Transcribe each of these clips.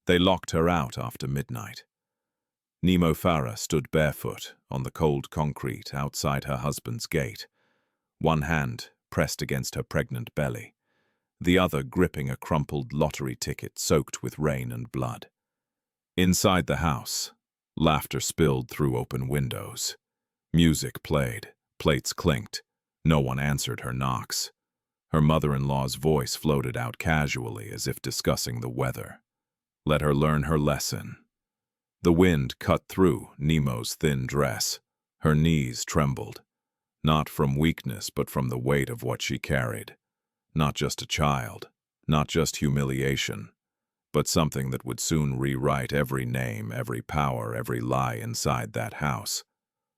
They locked her out after midnight. Nimo Farah stood barefoot on the cold concrete outside her husband's gate, one hand pressed against her pregnant belly, the other gripping a crumpled lottery ticket soaked with rain and blood. Inside the house, laughter spilled through open windows. Music played, plates clinked. No one answered her knocks. Her mother-in-law's voice floated out casually as if discussing the weather. Let her learn her lesson. The wind cut through Nimo's thin dress. Her knees trembled, not from weakness but from the weight of what she carried. Not just a child, not just humiliation, but something that would soon rewrite every name, every power, every lie inside that house.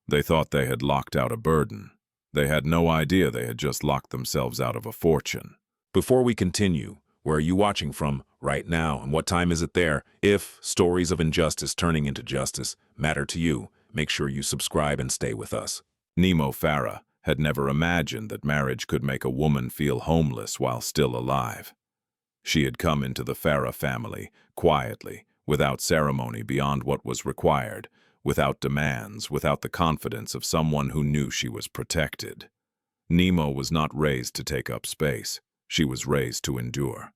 They thought they had locked out a burden. They had no idea they had just locked themselves out of a fortune. Before we continue, where are you watching from right now, and what time is it there? If stories of injustice turning into justice matter to you, make sure you subscribe and stay with us. Nimo Farah had never imagined that marriage could make a woman feel homeless while still alive. She had come into the Farah family quietly, without ceremony beyond what was required, without demands, without the confidence of someone who knew she was protected. Nimo was not raised to take up space. She was raised to endure.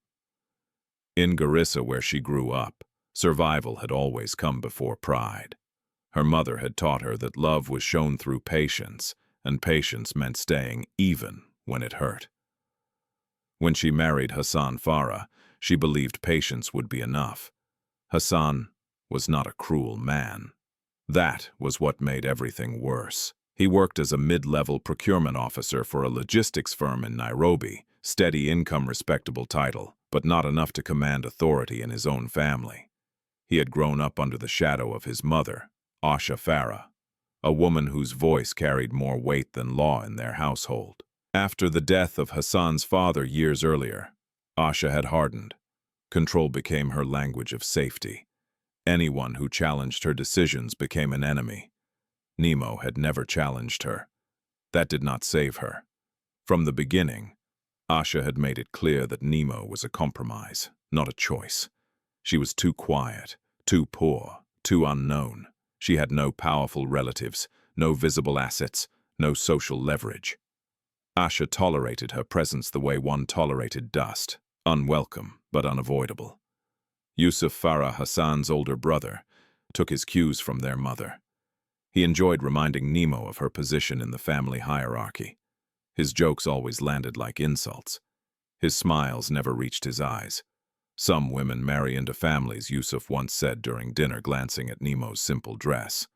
In Garissa, where she grew up, survival had always come before pride. Her mother had taught her that love was shown through patience, and patience meant staying even when it hurt. When she married Hassan Farah, she believed patience would be enough. Hassan was not a cruel man. That was what made everything worse. He worked as a mid-level procurement officer for a logistics firm in Nairobi, steady income, respectable title, but not enough to command authority in his own family. He had grown up under the shadow of his mother, Asha Farah, a woman whose voice carried more weight than law in their household. After the death of Hassan's father years earlier, Asha had hardened. Control became her language of safety. Anyone who challenged her decisions became an enemy. Nimo had never challenged her. That did not save her. From the beginning, Asha had made it clear that Nimo was a compromise, not a choice. She was too quiet, too poor, too unknown. She had no powerful relatives, no visible assets, no social leverage. Asha tolerated her presence the way one tolerated dust, unwelcome but unavoidable. Yusuf Farah, Hassan's older brother, took his cues from their mother. He enjoyed reminding Nimo of her position in the family hierarchy. His jokes always landed like insults. His smiles never reached his eyes. Some women marry into families, Yusuf once said during dinner, glancing at Nimo's simple dress.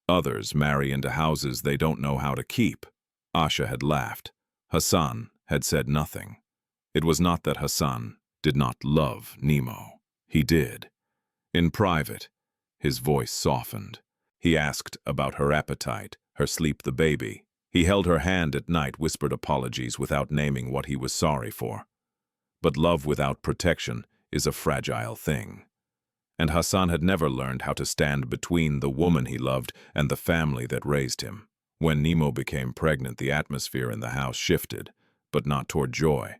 Others marry into houses they don't know how to keep. Asha had laughed. Hassan had said nothing. It was not that Hassan did not love Nimo. He did. In private, his voice softened. He asked about her appetite, her sleep, the baby. He held her hand at night, whispered apologies without naming what he was sorry for. But love without protection is a fragile thing. And Hassan had never learned how to stand between the woman he loved and the family that raised him. When Nimo became pregnant, the atmosphere in the house shifted, but not toward joy.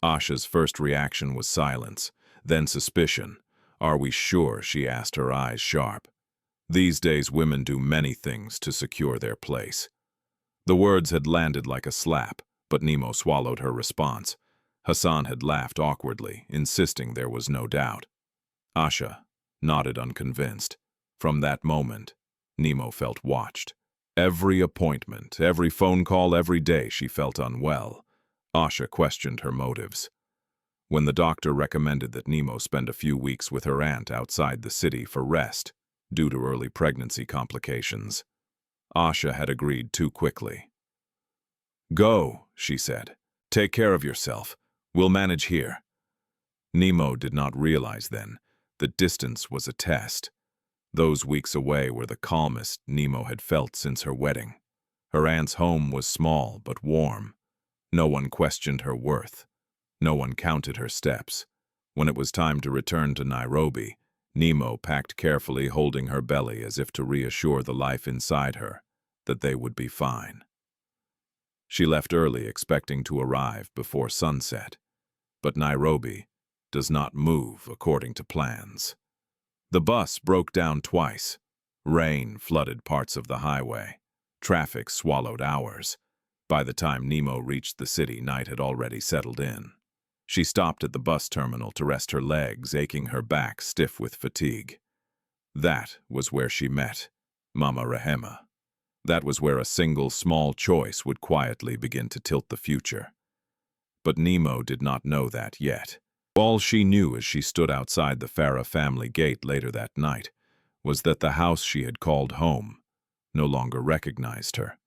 Asha's first reaction was silence, then suspicion. Are we sure? She asked, her eyes sharp. These days women do many things to secure their place. The words had landed like a slap, but Nimo swallowed her response. Hassan had laughed awkwardly, insisting there was no doubt. Asha nodded unconvinced. From that moment, Nimo felt watched. Every appointment, every phone call, every day she felt unwell. Asha questioned her motives. When the doctor recommended that Nimo spend a few weeks with her aunt outside the city for rest, due to early pregnancy complications, Asha had agreed too quickly. "Go," she said. "Take care of yourself. We'll manage here." Nimo did not realize then that distance was a test. Those weeks away were the calmest Nimo had felt since her wedding. Her aunt's home was small but warm. No one questioned her worth. No one counted her steps. When it was time to return to Nairobi, Nimo packed carefully, holding her belly as if to reassure the life inside her that they would be fine. She left early, expecting to arrive before sunset. But Nairobi does not move according to plans. The bus broke down twice. Rain flooded parts of the highway. Traffic swallowed hours. By the time Nemo reached the city, night had already settled in. She stopped at the bus terminal to rest her legs, aching her back stiff with fatigue. That was where she met Mama Rahema. That was where a single small choice would quietly begin to tilt the future. But Nemo did not know that yet. All she knew as she stood outside the Farah family gate later that night was that the house she had called home no longer recognized her.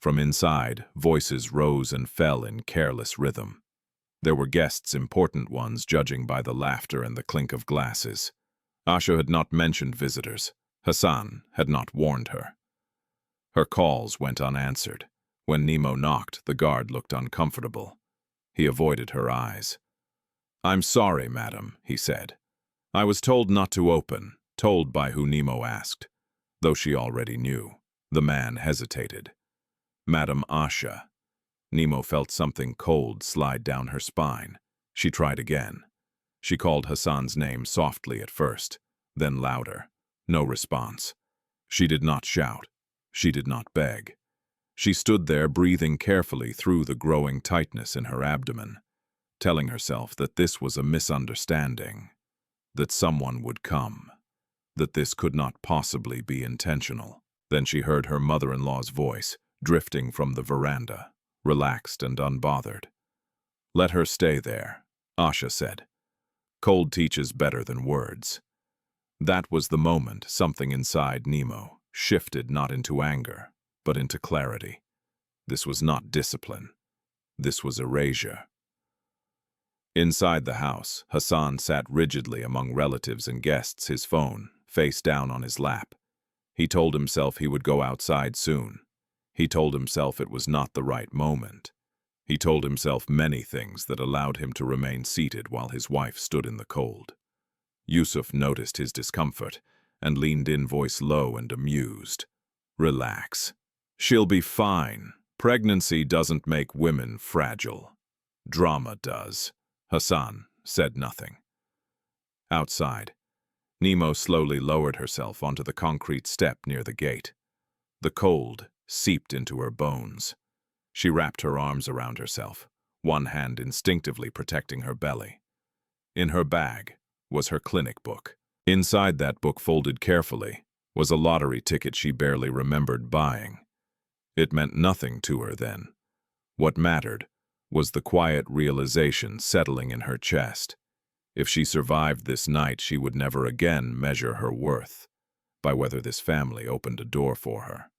From inside, voices rose and fell in careless rhythm. There were guests, important ones, judging by the laughter and the clink of glasses. Asha had not mentioned visitors. Hassan had not warned her. Her calls went unanswered. When Nemo knocked, the guard looked uncomfortable. He avoided her eyes. "I'm sorry, madam," he said. "I was told not to open," told by who Nemo asked. Though she already knew, the man hesitated. "Madam Asha." Nemo felt something cold slide down her spine. She tried again. She called Hassan's name softly at first, then louder. No response. She did not shout. She did not beg. She stood there, breathing carefully through the growing tightness in her abdomen, telling herself that this was a misunderstanding, that someone would come, that this could not possibly be intentional. Then she heard her mother-in-law's voice, drifting from the veranda, relaxed and unbothered. "Let her stay there," Asha said. "Cold teaches better than words." That was the moment something inside Nemo shifted, not into anger, but into clarity. This was not discipline. This was erasure. Inside the house, Hassan sat rigidly among relatives and guests, his phone face down on his lap. He told himself he would go outside soon. He told himself it was not the right moment. He told himself many things that allowed him to remain seated while his wife stood in the cold. Yusuf noticed his discomfort and leaned in, voice low and amused. "Relax. She'll be fine. Pregnancy doesn't make women fragile. Drama does." Hassan said nothing. Outside, Nemo slowly lowered herself onto the concrete step near the gate. The cold seeped into her bones. She wrapped her arms around herself, one hand instinctively protecting her belly. In her bag was her clinic book. Inside that book, folded carefully, was a lottery ticket she barely remembered buying. It meant nothing to her then. What mattered was the quiet realization settling in her chest. If she survived this night, she would never again measure her worth by whether this family opened a door for her.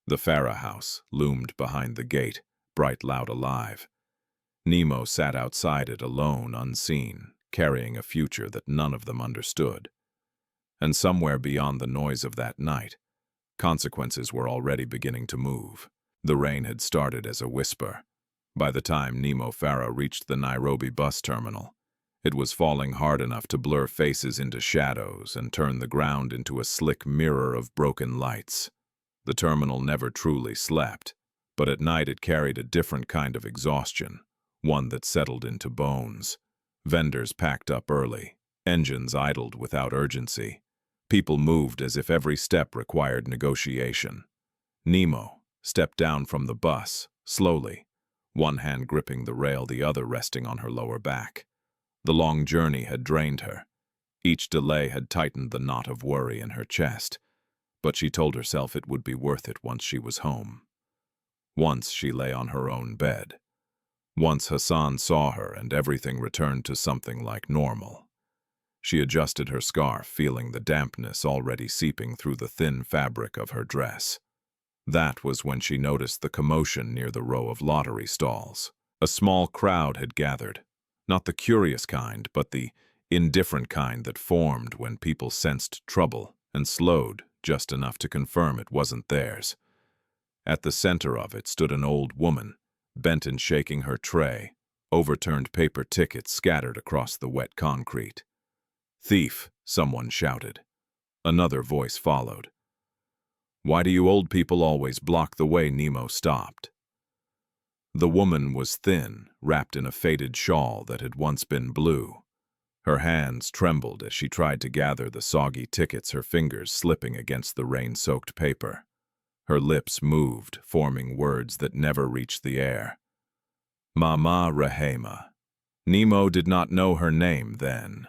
The Farah house loomed behind the gate, bright, loud, alive. Nemo sat outside it alone, unseen, carrying a future that none of them understood. And somewhere beyond the noise of that night, consequences were already beginning to move. The rain had started as a whisper. By the time Nimo Farah reached the Nairobi bus terminal, it was falling hard enough to blur faces into shadows and turn the ground into a slick mirror of broken lights. The terminal never truly slept, but at night it carried a different kind of exhaustion, one that settled into bones. Vendors packed up early. Engines idled without urgency. People moved as if every step required negotiation. Nemo stepped down from the bus, slowly, one hand gripping the rail, the other resting on her lower back. The long journey had drained her. Each delay had tightened the knot of worry in her chest, but she told herself it would be worth it once she was home. Once she lay on her own bed. Once Hassan saw her and everything returned to something like normal. She adjusted her scarf, feeling the dampness already seeping through the thin fabric of her dress. That was when she noticed the commotion near the row of lottery stalls. A small crowd had gathered, not the curious kind, but the indifferent kind that formed when people sensed trouble and slowed just enough to confirm it wasn't theirs. At the center of it stood an old woman, bent and shaking her tray, overturned paper tickets scattered across the wet concrete. "Thief," someone shouted. Another voice followed. "Why do you old people always block the way?" Nemo stopped. The woman was thin, wrapped in a faded shawl that had once been blue. Her hands trembled as she tried to gather the soggy tickets, her fingers slipping against the rain-soaked paper. Her lips moved, forming words that never reached the air. Mama Rahema. Nimo did not know her name then.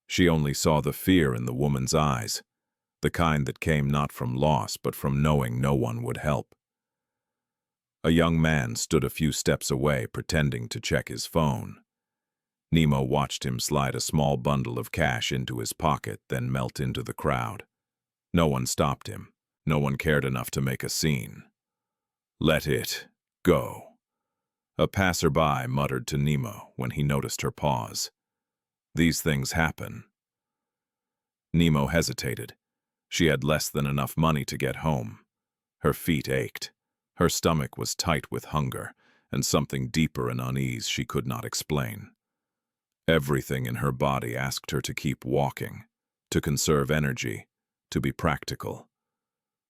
She only saw the fear in the woman's eyes, the kind that came not from loss but from knowing no one would help. A young man stood a few steps away, pretending to check his phone. Nimo watched him slide a small bundle of cash into his pocket, then melt into the crowd. No one stopped him. No one cared enough to make a scene. "Let it go," a passerby muttered to Nimo when he noticed her pause. "These things happen." Nimo hesitated. She had less than enough money to get home. Her feet ached. Her stomach was tight with hunger, and something deeper in unease she could not explain. Everything in her body asked her to keep walking, to conserve energy, to be practical.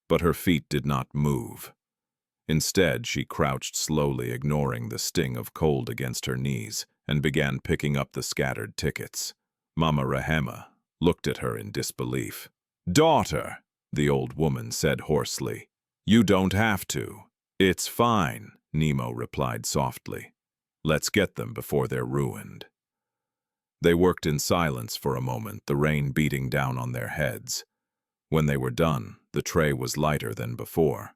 But her feet did not move. Instead, she crouched slowly, ignoring the sting of cold against her knees, and began picking up the scattered tickets. Mama Rahema looked at her in disbelief. "Daughter," the old woman said hoarsely, "you don't have to." "It's fine," Nimo replied softly. "Let's get them before they're ruined." They worked in silence for a moment, the rain beating down on their heads. When they were done, the tray was lighter than before.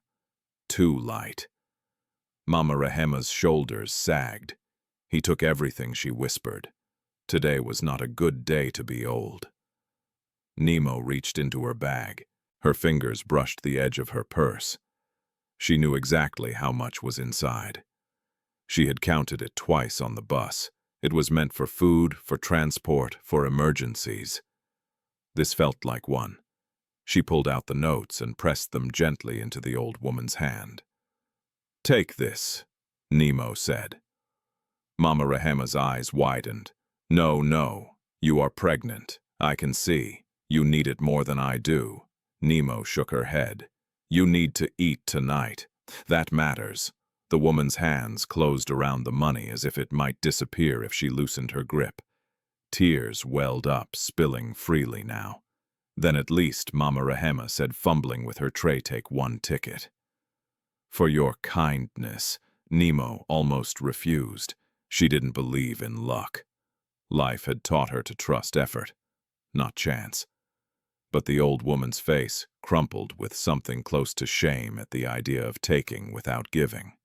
Too light. Mama Rahema's shoulders sagged. "He took everything," she whispered. "Today was not a good day to be old." Nimo reached into her bag. Her fingers brushed the edge of her purse. She knew exactly how much was inside. She had counted it twice on the bus. It was meant for food, for transport, for emergencies. This felt like one. She pulled out the notes and pressed them gently into the old woman's hand. "Take this," Nimo said. Mama Rahema's eyes widened. "No, no, you are pregnant. I can see. You need it more than I do." Nimo shook her head. "You need to eat tonight. That matters." The woman's hands closed around the money as if it might disappear if she loosened her grip. Tears welled up, spilling freely now. "Then at least," Mama Rahema said, fumbling with her tray, "take one ticket." "For your kindness," Nimo almost refused. She didn't believe in luck. Life had taught her to trust effort, not chance. But the old woman's face crumpled with something close to shame at the idea of taking without giving.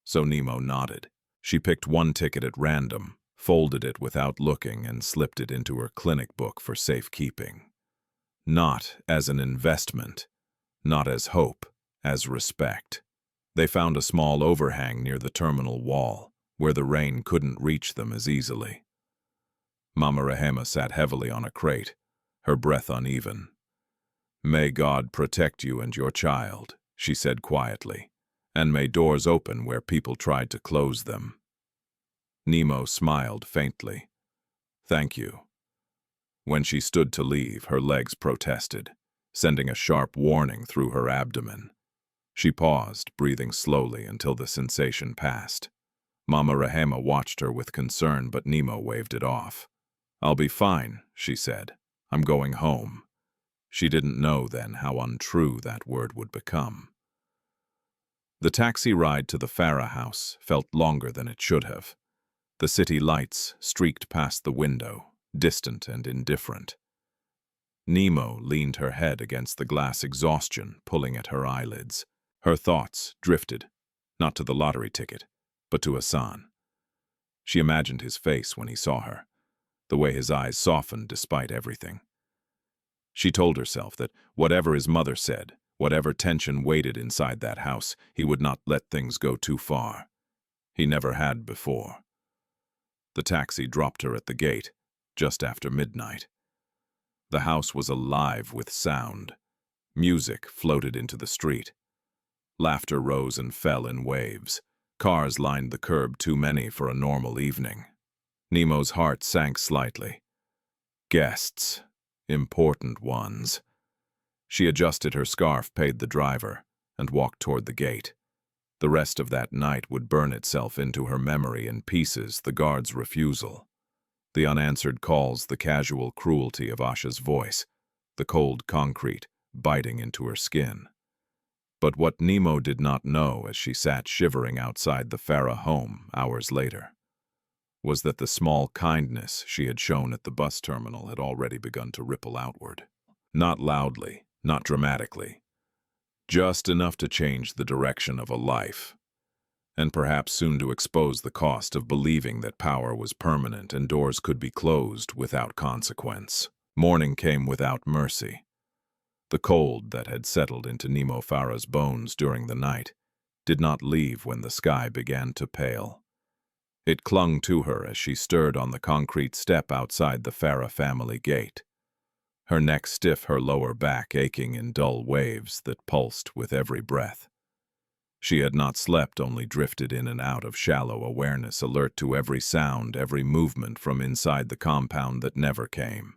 So Nimo nodded. She picked one ticket at random, folded it without looking, and slipped it into her clinic book for safekeeping. Not as an investment, not as hope, as respect. They found a small overhang near the terminal wall, where the rain couldn't reach them as easily. Mama Rahema sat heavily on a crate, her breath uneven. "May God protect you and your child," she said quietly, "and may doors open where people tried to close them." Nimo smiled faintly. "Thank you." When she stood to leave, her legs protested, sending a sharp warning through her abdomen. She paused, breathing slowly until the sensation passed. Mama Rahema watched her with concern, but Nimo waved it off. "I'll be fine," she said. "I'm going home." She didn't know then how untrue that word would become. The taxi ride to the Farah house felt longer than it should have. The city lights streaked past the window, distant and indifferent. Nimo leaned her head against the glass, exhaustion pulling at her eyelids. Her thoughts drifted, not to the lottery ticket, but to Hassan. She imagined his face when he saw her, the way his eyes softened despite everything. She told herself that whatever his mother said, whatever tension waited inside that house, he would not let things go too far. He never had before. The taxi dropped her at the gate, just after midnight. The house was alive with sound. Music floated into the street. Laughter rose and fell in waves. Cars lined the curb, too many for a normal evening. Nimo's heart sank slightly. Guests. Important ones. She adjusted her scarf, paid the driver, and walked toward the gate. The rest of that night would burn itself into her memory in pieces, the guard's refusal. The unanswered calls, the casual cruelty of Asha's voice, the cold concrete biting into her skin. But what Nimo did not know as she sat shivering outside the Farah home hours later was that the small kindness she had shown at the bus terminal had already begun to ripple outward. Not loudly, not dramatically, just enough to change the direction of a life, and perhaps soon to expose the cost of believing that power was permanent and doors could be closed without consequence. Morning came without mercy. The cold that had settled into Nimo Farah's bones during the night did not leave when the sky began to pale. It clung to her as she stirred on the concrete step outside the Farah family gate. Her neck stiff, her lower back aching in dull waves that pulsed with every breath. She had not slept, only drifted in and out of shallow awareness, alert to every sound, every movement from inside the compound that never came.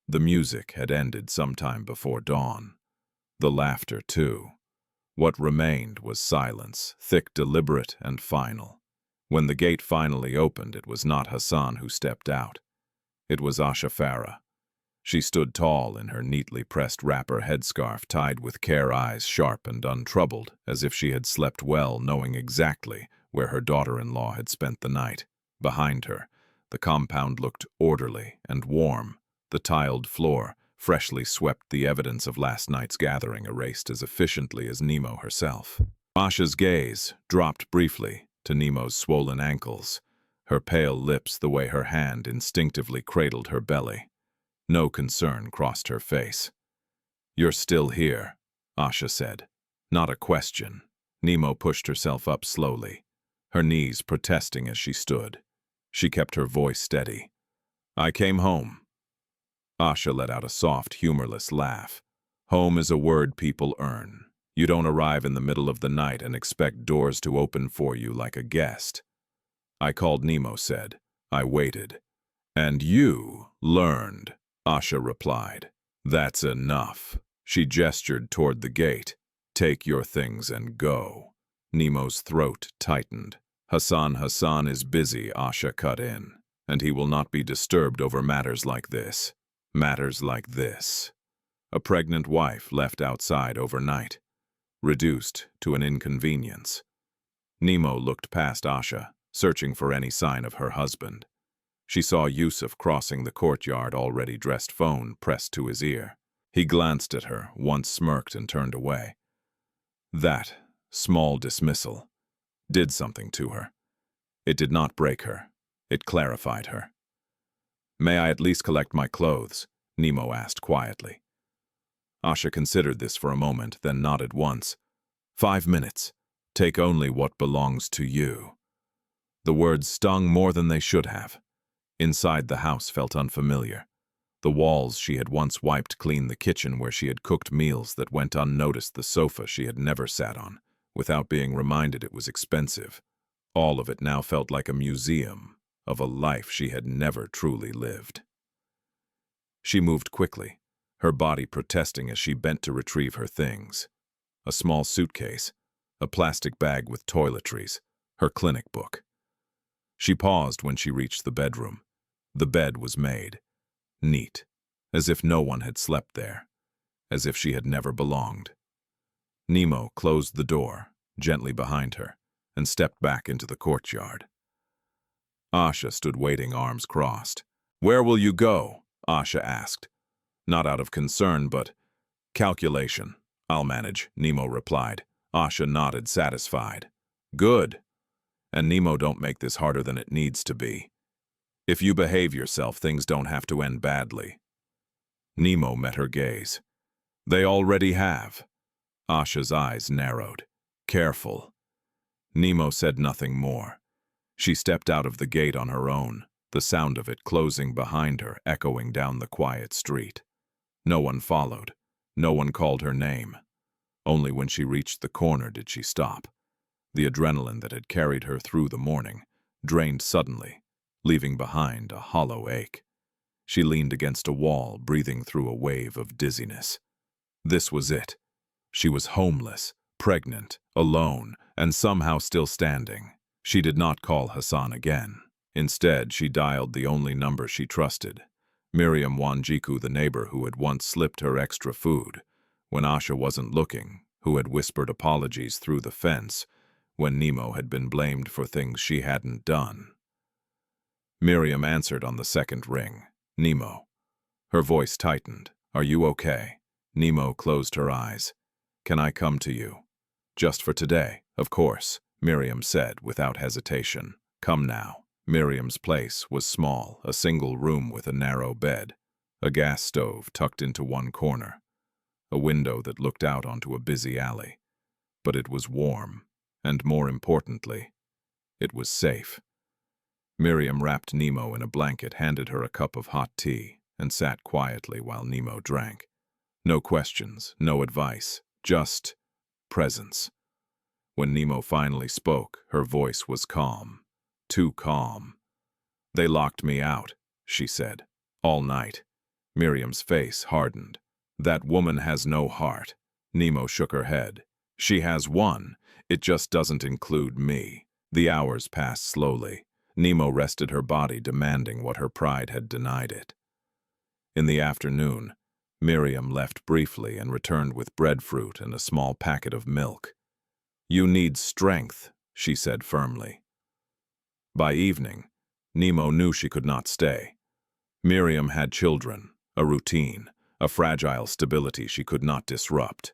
The music had ended sometime before dawn. The laughter, too. What remained was silence, thick, deliberate, and final. When the gate finally opened, it was not Hassan who stepped out. It was Asha Farah. She stood tall in her neatly pressed wrapper headscarf tied with care, eyes sharp and untroubled, as if she had slept well, knowing exactly where her daughter-in-law had spent the night. Behind her, the compound looked orderly and warm. The tiled floor, freshly swept, the evidence of last night's gathering erased as efficiently as Nimo herself. Asha's gaze dropped briefly to Nimo's swollen ankles, her pale lips the way her hand instinctively cradled her belly. No concern crossed her face. "You're still here," Asha said. Not a question. Nimo pushed herself up slowly, her knees protesting as she stood. She kept her voice steady. "I came home." Asha let out a soft, humorless laugh. Home is a word people earn. You don't arrive in the middle of the night and expect doors to open for you like a guest. "I called," Nimo said. "I waited." "And you learned," Asha replied. "That's enough." She gestured toward the gate. "Take your things and go." Nimo's throat tightened. Hassan is busy," Asha cut in, "and he will not be disturbed over matters like this." Matters like this. A pregnant wife left outside overnight, reduced to an inconvenience. Nimo looked past Asha, searching for any sign of her husband. She saw Yusuf crossing the courtyard, already dressed, phone pressed to his ear. He glanced at her, once smirked and turned away. That small dismissal did something to her. It did not break her. It clarified her. "May I at least collect my clothes?" Nimo asked quietly. Asha considered this for a moment, then nodded once. 5 minutes. Take only what belongs to you." The words stung more than they should have. Inside, the house felt unfamiliar. The walls she had once wiped clean, the kitchen where she had cooked meals that went unnoticed, the sofa she had never sat on, without being reminded it was expensive. All of it now felt like a museum of a life she had never truly lived. She moved quickly, her body protesting as she bent to retrieve her things. A small suitcase, a plastic bag with toiletries, her clinic book. She paused when she reached the bedroom. The bed was made, neat, as if no one had slept there, as if she had never belonged. Nimo closed the door, gently behind her, and stepped back into the courtyard. Asha stood waiting, arms crossed. "Where will you go?" Asha asked. Not out of concern, but calculation. "I'll manage," Nimo replied. Asha nodded, satisfied. "Good. And Nimo, don't make this harder than it needs to be. If you behave yourself, things don't have to end badly." Nimo met her gaze. "They already have." Asha's eyes narrowed. "Careful." Nimo said nothing more. She stepped out of the gate on her own, the sound of it closing behind her, echoing down the quiet street. No one followed. No one called her name. Only when she reached the corner did she stop. The adrenaline that had carried her through the morning drained suddenly, leaving behind a hollow ache. She leaned against a wall, breathing through a wave of dizziness. This was it. She was homeless, pregnant, alone, and somehow still standing. She did not call Hassan again. Instead, she dialed the only number she trusted. Miriam Wanjiku, the neighbor who had once slipped her extra food when Asha wasn't looking, who had whispered apologies through the fence when Nimo had been blamed for things she hadn't done. Miriam answered on the second ring. Nimo. Her voice tightened. Are you okay? Nimo closed her eyes. Can I come to you? Just for today, of course, Miriam said without hesitation. Come now. Miriam's place was small, a single room with a narrow bed, a gas stove tucked into one corner, a window that looked out onto a busy alley. But it was warm, and more importantly, it was safe. Miriam wrapped Nimo in a blanket, handed her a cup of hot tea, and sat quietly while Nimo drank. No questions, no advice, just presence. When Nimo finally spoke, her voice was calm. Too calm. They locked me out, she said. All night. Miriam's face hardened. That woman has no heart. Nimo shook her head. She has one. It just doesn't include me. The hours passed slowly. Nimo rested her body, demanding what her pride had denied it. In the afternoon, Miriam left briefly and returned with breadfruit and a small packet of milk. You need strength, she said firmly. By evening, Nimo knew she could not stay. Miriam had children, a routine, a fragile stability she could not disrupt.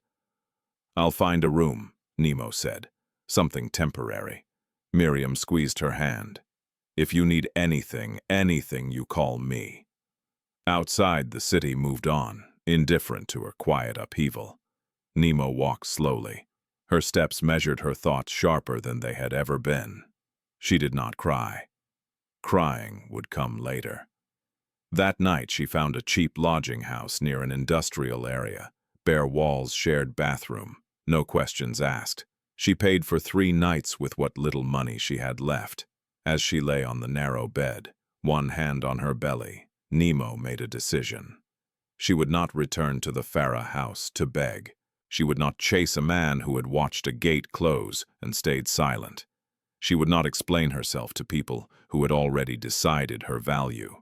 I'll find a room, Nimo said. Something temporary. Miriam squeezed her hand. If you need anything, you call me. Outside, the city moved on, indifferent to her quiet upheaval. Nimo walked slowly. Her steps measured her thoughts sharper than they had ever been. She did not cry. Crying would come later. That night she found a cheap lodging house near an industrial area. Bare walls, shared bathroom. No questions asked. She paid for 3 nights with what little money she had left. As she lay on the narrow bed, one hand on her belly, Nimo made a decision. She would not return to the Farah house to beg. She would not chase a man who had watched a gate close and stayed silent. She would not explain herself to people who had already decided her value.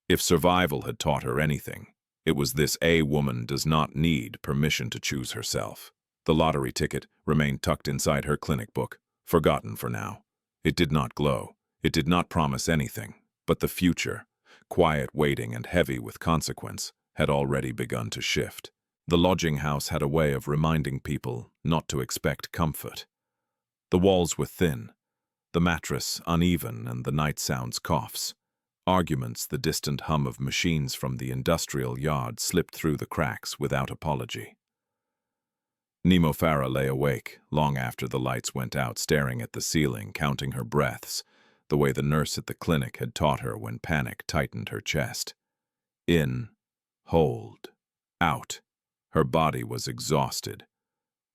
If survival had taught her anything, it was this: a woman does not need permission to choose herself. The lottery ticket remained tucked inside her clinic book, forgotten for now. It did not glow. It did not promise anything, but the future, quiet, waiting, and heavy with consequence, had already begun to shift. The lodging house had a way of reminding people not to expect comfort. The walls were thin, the mattress uneven, and the night sounds coughs. Arguments, the distant hum of machines from the industrial yard slipped through the cracks without apology. Nimo Farah lay awake, long after the lights went out, staring at the ceiling, counting her breaths, the way the nurse at the clinic had taught her when panic tightened her chest. In, hold, out. Her body was exhausted,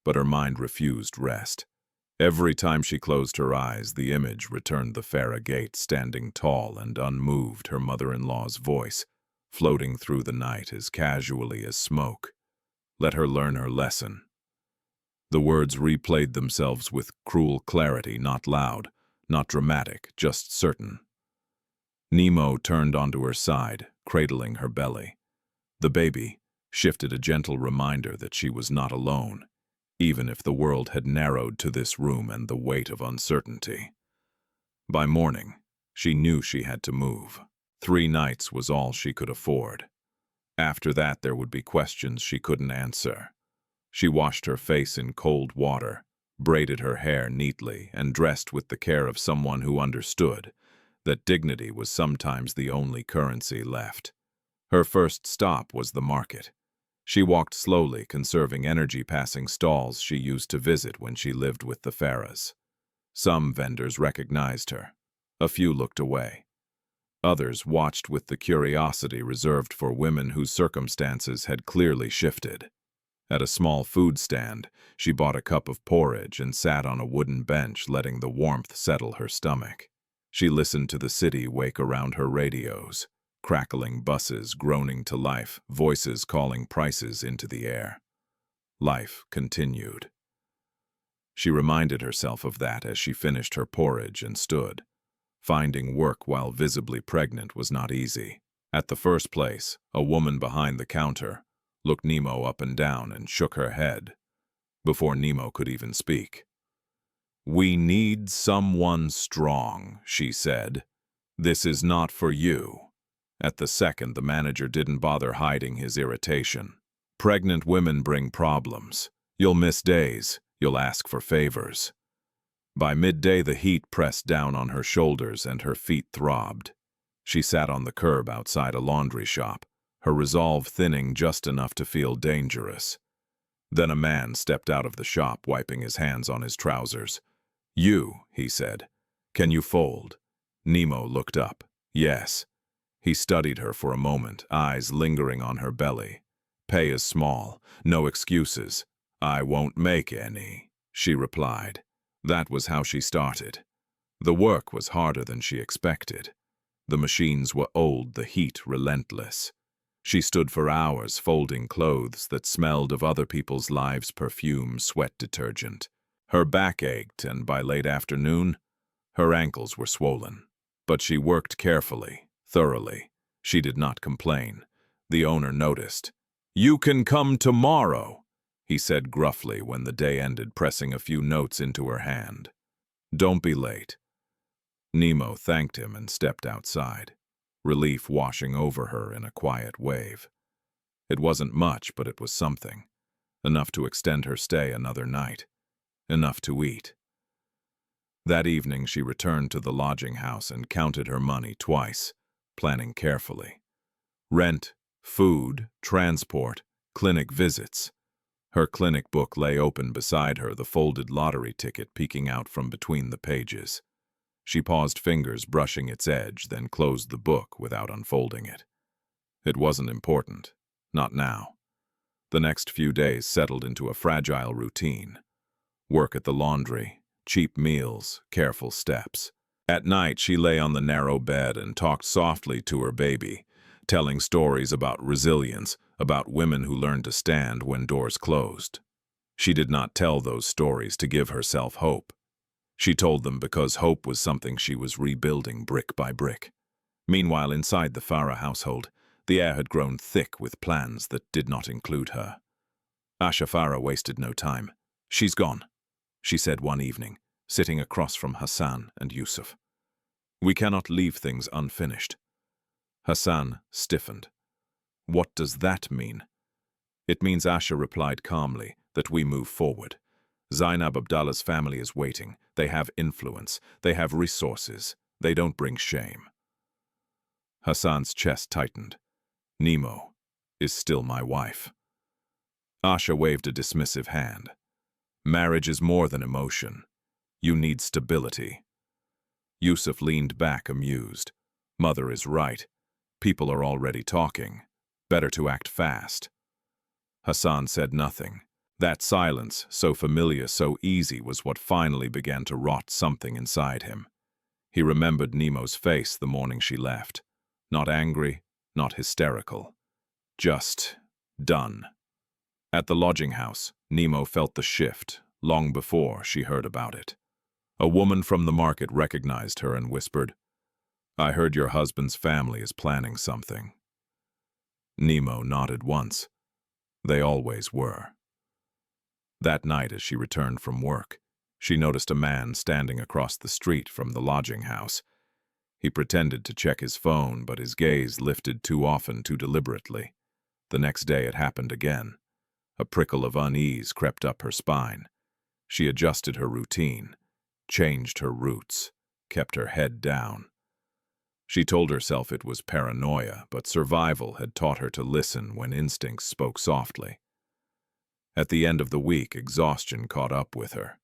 but her mind refused rest. Every time she closed her eyes, the image returned: the Farah gate, standing tall and unmoved, her mother-in-law's voice, floating through the night as casually as smoke. Let her learn her lesson. The words replayed themselves with cruel clarity, not loud, not dramatic, just certain. Nimo turned onto her side, cradling her belly. The baby shifted, a gentle reminder that she was not alone, even if the world had narrowed to this room and the weight of uncertainty. By morning, she knew she had to move. 3 nights was all she could afford. After that, there would be questions she couldn't answer. She washed her face in cold water, braided her hair neatly, and dressed with the care of someone who understood that dignity was sometimes the only currency left. Her first stop was the market. She walked slowly, conserving energy, passing stalls she used to visit when she lived with the Farahs. Some vendors recognized her. A few looked away. Others watched with the curiosity reserved for women whose circumstances had clearly shifted. At a small food stand, she bought a cup of porridge and sat on a wooden bench, letting the warmth settle her stomach. She listened to the city wake around her radios. Crackling buses groaning to life, voices calling prices into the air. Life continued. She reminded herself of that as she finished her porridge and stood, Finding work while visibly pregnant was not easy. At the first place, a woman behind the counter looked Nimo up and down and shook her head before Nimo could even speak. "We need someone strong," she said. "This is not for you." At the second, the manager didn't bother hiding his irritation. "Pregnant women bring problems. You'll miss days. You'll ask for favors." By midday, the heat pressed down on her shoulders and her feet throbbed. She sat on the curb outside a laundry shop, her resolve thinning just enough to feel dangerous. Then a man stepped out of the shop, wiping his hands on his trousers. "You," he said. "Can you fold?" Nimo looked up. "Yes." He studied her for a moment, eyes lingering on her belly. "Pay is small. No excuses." "I won't make any," she replied. That was how she started. The work was harder than she expected. The machines were old, the heat relentless. She stood for hours folding clothes that smelled of other people's lives' perfume, sweat detergent. Her back ached, and by late afternoon, her ankles were swollen. But she worked carefully, thoroughly. She did not complain. The owner noticed. "You can come tomorrow," he said gruffly when the day ended, pressing a few notes into her hand. "Don't be late." Nimo thanked him and stepped outside, relief washing over her in a quiet wave. It wasn't much, but it was something. Enough to extend her stay another night. Enough to eat. That evening she returned to the lodging house and counted her money twice, planning carefully. Rent, food, transport, clinic visits. Her clinic book lay open beside her, the folded lottery ticket peeking out from between the pages. She paused, fingers brushing its edge, then closed the book without unfolding it. It wasn't important. Not now. The next few days settled into a fragile routine. Work at the laundry, cheap meals, careful steps. At night, she lay on the narrow bed and talked softly to her baby, telling stories about resilience, about women who learned to stand when doors closed. She did not tell those stories to give herself hope. She told them because hope was something she was rebuilding brick by brick. Meanwhile, inside the Farah household, the air had grown thick with plans that did not include her. Asha Farah wasted no time. "She's gone," she said one evening, sitting across from Hassan and Yusuf. "We cannot leave things unfinished." Hassan stiffened. "What does that mean?" "It means," Asha replied calmly, "that we move forward. Zainab Abdallah's family is waiting. They have influence. They have resources. They don't bring shame." Hassan's chest tightened. "Nimo is still my wife." Asha waved a dismissive hand. "Marriage is more than emotion. You need stability." Yusuf leaned back, amused. "Mother is right. People are already talking. Better to act fast." Hassan said nothing. That silence, so familiar, so easy, was what finally began to rot something inside him. He remembered Nimo's face the morning she left. Not angry, not hysterical. Just done. At the lodging house, Nimo felt the shift, long before she heard about it. A woman from the market recognized her and whispered, "I heard your husband's family is planning something." Nimo nodded once. They always were. That night, as she returned from work, she noticed a man standing across the street from the lodging house. He pretended to check his phone, but his gaze lifted too often, too deliberately. The next day it happened again. A prickle of unease crept up her spine. She adjusted her routine, changed her routes, kept her head down. She told herself it was paranoia, but survival had taught her to listen when instincts spoke softly. At the end of the week, exhaustion caught up with her.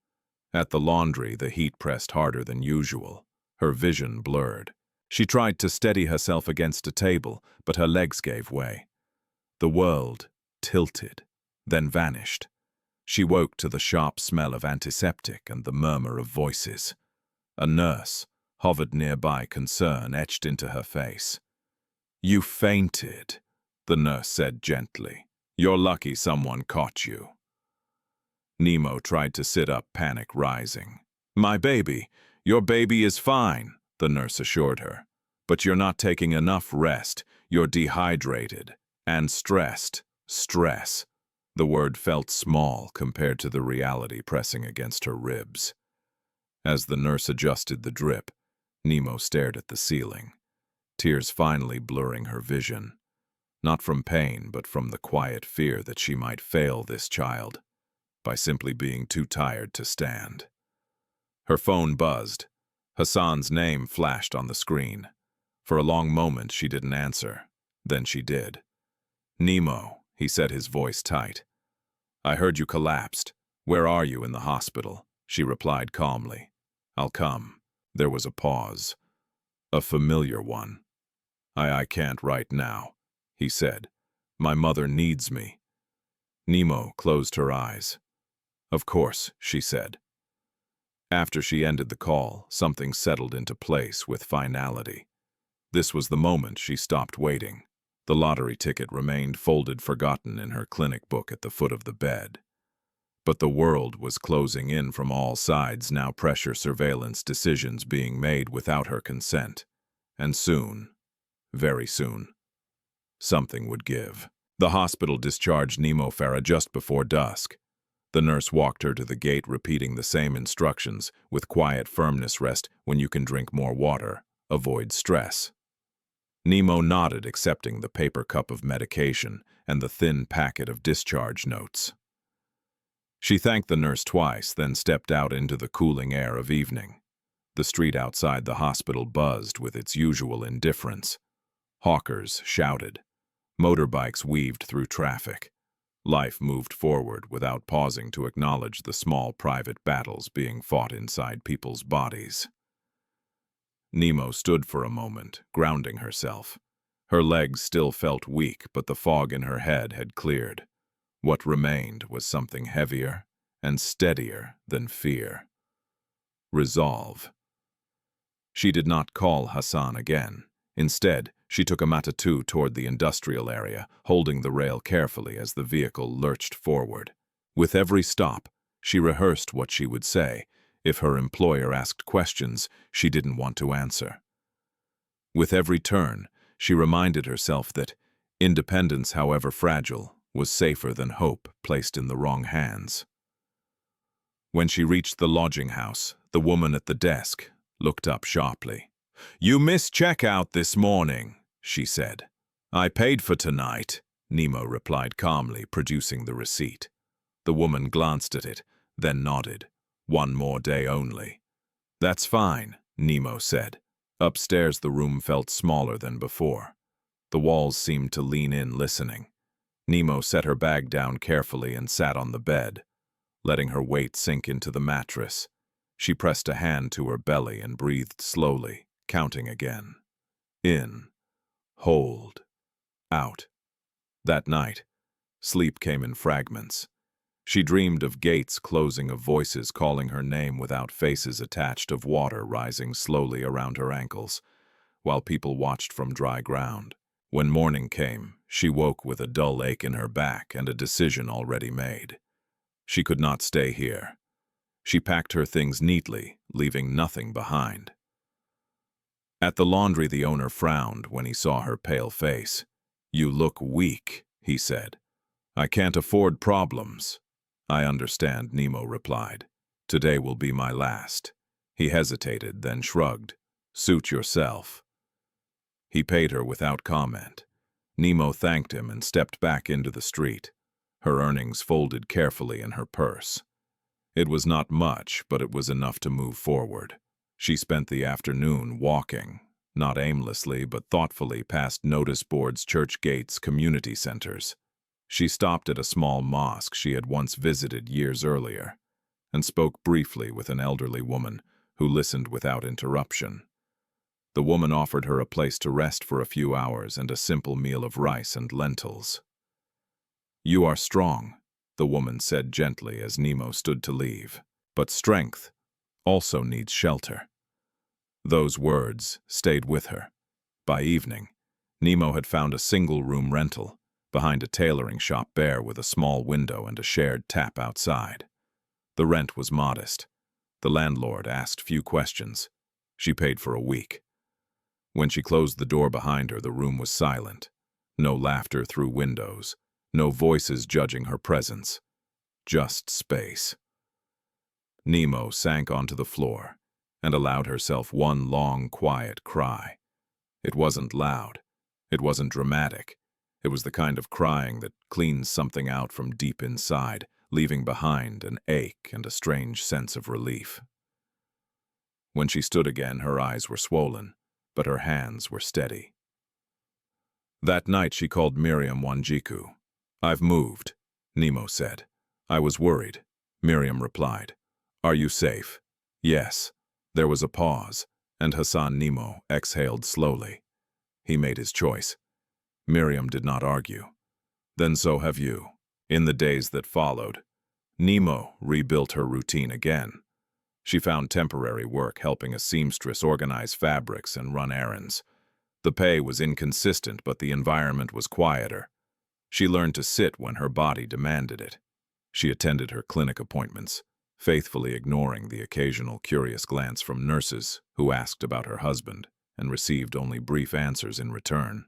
At the laundry, the heat pressed harder than usual. Her vision blurred. She tried to steady herself against a table, but her legs gave way. The world tilted, then vanished. She woke to the sharp smell of antiseptic and the murmur of voices. A nurse hovered nearby, concern etched into her face. "You fainted," the nurse said gently. "You're lucky someone caught you." Nimo tried to sit up, panic rising. "My baby, your baby is fine," the nurse assured her. "But you're not taking enough rest. You're dehydrated. And stressed. Stress." The word felt small compared to the reality pressing against her ribs. As the nurse adjusted the drip, Nimo stared at the ceiling, tears finally blurring her vision. Not from pain, but from the quiet fear that she might fail this child by simply being too tired to stand. Her phone buzzed. Hassan's name flashed on the screen. For a long moment she didn't answer. Then she did. "Nimo," he said, his voice tight. "I heard you collapsed. Where are you in the hospital?" She replied calmly. "I'll come." There was a pause. A familiar one. I can't right now," he said. "My mother needs me." Nimo closed her eyes. "Of course," she said. After she ended the call, something settled into place with finality. This was the moment she stopped waiting. The lottery ticket remained folded forgotten in her clinic book at the foot of the bed. But the world was closing in from all sides, now pressure surveillance decisions being made without her consent. And soon, very soon, something would give. The hospital discharged Nimo Farah just before dusk. The nurse walked her to the gate, repeating the same instructions, with quiet firmness: rest when you can, drink more water, avoid stress. Nimo nodded, accepting the paper cup of medication and the thin packet of discharge notes. She thanked the nurse twice, then stepped out into the cooling air of evening. The street outside the hospital buzzed with its usual indifference. Hawkers shouted. Motorbikes weaved through traffic. Life moved forward without pausing to acknowledge the small private battles being fought inside people's bodies. Nimo stood for a moment, grounding herself. Her legs still felt weak, but the fog in her head had cleared. What remained was something heavier and steadier than fear. Resolve. She did not call Hassan again. Instead, she took a matatu toward the industrial area, holding the rail carefully as the vehicle lurched forward. With every stop, she rehearsed what she would say. If her employer asked questions, she didn't want to answer. With every turn, she reminded herself that independence, however fragile, was safer than hope placed in the wrong hands. When she reached the lodging house, the woman at the desk looked up sharply. "You missed checkout this morning," she said. "I paid for tonight," Nimo replied calmly, producing the receipt. The woman glanced at it, then nodded. "One more day only." "That's fine," Nimo said. Upstairs, the room felt smaller than before. The walls seemed to lean in, listening. Nimo set her bag down carefully and sat on the bed, letting her weight sink into the mattress. She pressed a hand to her belly and breathed slowly, counting again. In. Hold. Out. That night, sleep came in fragments. She dreamed of gates closing, of voices calling her name without faces attached, of water rising slowly around her ankles, while people watched from dry ground. When morning came, she woke with a dull ache in her back and a decision already made. She could not stay here. She packed her things neatly, leaving nothing behind. At the laundry, the owner frowned when he saw her pale face. "You look weak," he said. "I can't afford problems." "I understand," Nimo replied. "Today will be my last." He hesitated, then shrugged. "Suit yourself." He paid her without comment. Nimo thanked him and stepped back into the street, her earnings folded carefully in her purse. It was not much, but it was enough to move forward. She spent the afternoon walking, not aimlessly but thoughtfully, past notice boards, church gates, community centers. She stopped at a small mosque she had once visited years earlier, and spoke briefly with an elderly woman who listened without interruption. The woman offered her a place to rest for a few hours and a simple meal of rice and lentils. "You are strong," the woman said gently as Nimo stood to leave. "But strength also needs shelter." Those words stayed with her. By evening, Nimo had found a single-room rental behind a tailoring shop, bare with a small window and a shared tap outside. The rent was modest. The landlord asked few questions. She paid for a week. When she closed the door behind her, the room was silent. No laughter through windows, no voices judging her presence. Just space. Nimo sank onto the floor and allowed herself one long, quiet cry. It wasn't loud. It wasn't dramatic. It was the kind of crying that cleans something out from deep inside, leaving behind an ache and a strange sense of relief. When she stood again, her eyes were swollen, but her hands were steady. That night she called Miriam Wanjiku. "I've moved," Nimo said. "I was worried." Miriam replied. "Are you safe?" "Yes." There was a pause, and Hassan Nimo exhaled slowly. He made his choice. Miriam did not argue. "Then so have you." In the days that followed, Nimo rebuilt her routine again. She found temporary work helping a seamstress organize fabrics and run errands. The pay was inconsistent, but the environment was quieter. She learned to sit when her body demanded it. She attended her clinic appointments, faithfully ignoring the occasional curious glance from nurses who asked about her husband and received only brief answers in return.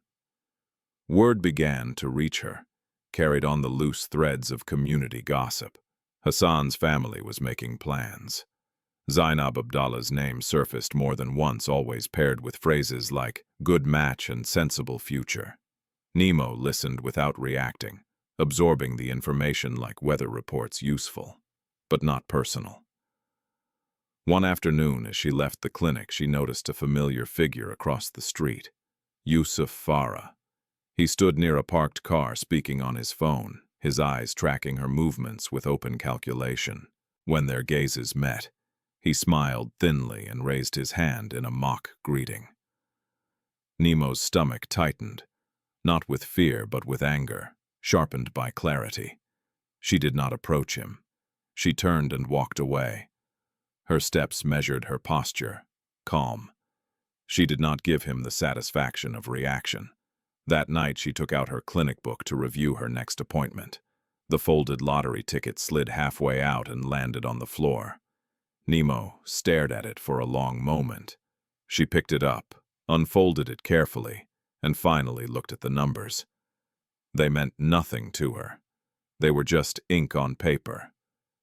Word began to reach her, carried on the loose threads of community gossip. Hassan's family was making plans. Zainab Abdallah's name surfaced more than once, always paired with phrases like good match and sensible future. Nimo listened without reacting, absorbing the information like weather reports, useful, but not personal. One afternoon, as she left the clinic, she noticed a familiar figure across the street. Nimo Farah. He stood near a parked car, speaking on his phone, his eyes tracking her movements with open calculation. When their gazes met, he smiled thinly and raised his hand in a mock greeting. Nimo's stomach tightened, not with fear but with anger, sharpened by clarity. She did not approach him. She turned and walked away. Her steps measured her posture, calm. She did not give him the satisfaction of reaction. That night she took out her clinic book to review her next appointment. The folded lottery ticket slid halfway out and landed on the floor. Nimo stared at it for a long moment. She picked it up, unfolded it carefully, and finally looked at the numbers. They meant nothing to her. They were just ink on paper.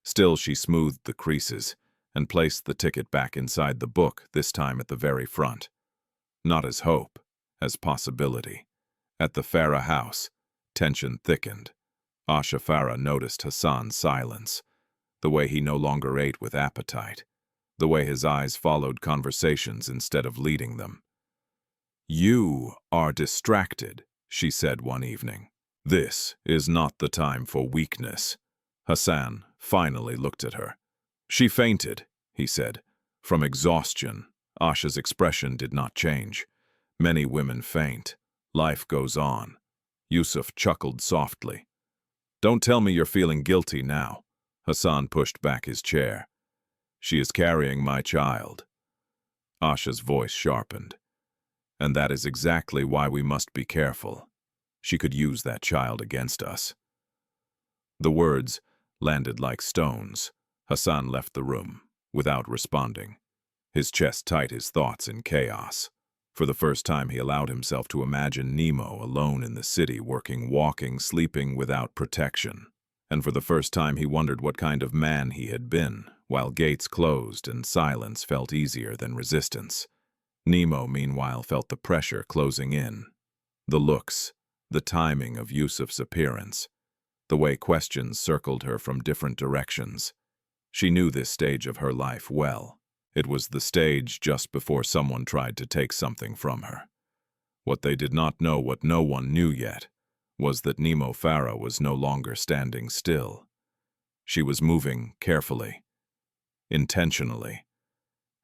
Still, she smoothed the creases and placed the ticket back inside the book, this time at the very front. Not as hope, as possibility. At the Farah house, tension thickened. Asha Farah noticed Hassan's silence, the way he no longer ate with appetite, the way his eyes followed conversations instead of leading them. "You are distracted," she said one evening. "This is not the time for weakness." Hassan finally looked at her. "She fainted," he said, "from exhaustion." Asha's expression did not change. "Many women faint. Life goes on." Yusuf chuckled softly. "Don't tell me you're feeling guilty now." Hassan pushed back his chair. "She is carrying my child." Asha's voice sharpened. "And that is exactly why we must be careful. She could use that child against us." The words landed like stones. Hassan left the room, without responding. His chest tight, his thoughts in chaos. For the first time he allowed himself to imagine Nimo alone in the city, working, walking, sleeping without protection. And for the first time he wondered what kind of man he had been, while gates closed and silence felt easier than resistance. Nimo, meanwhile, felt the pressure closing in. The looks, the timing of Yusuf's appearance, the way questions circled her from different directions. She knew this stage of her life well. It was the stage just before someone tried to take something from her. What they did not know, what no one knew yet, was that Nimo Farah was no longer standing still. She was moving carefully, intentionally,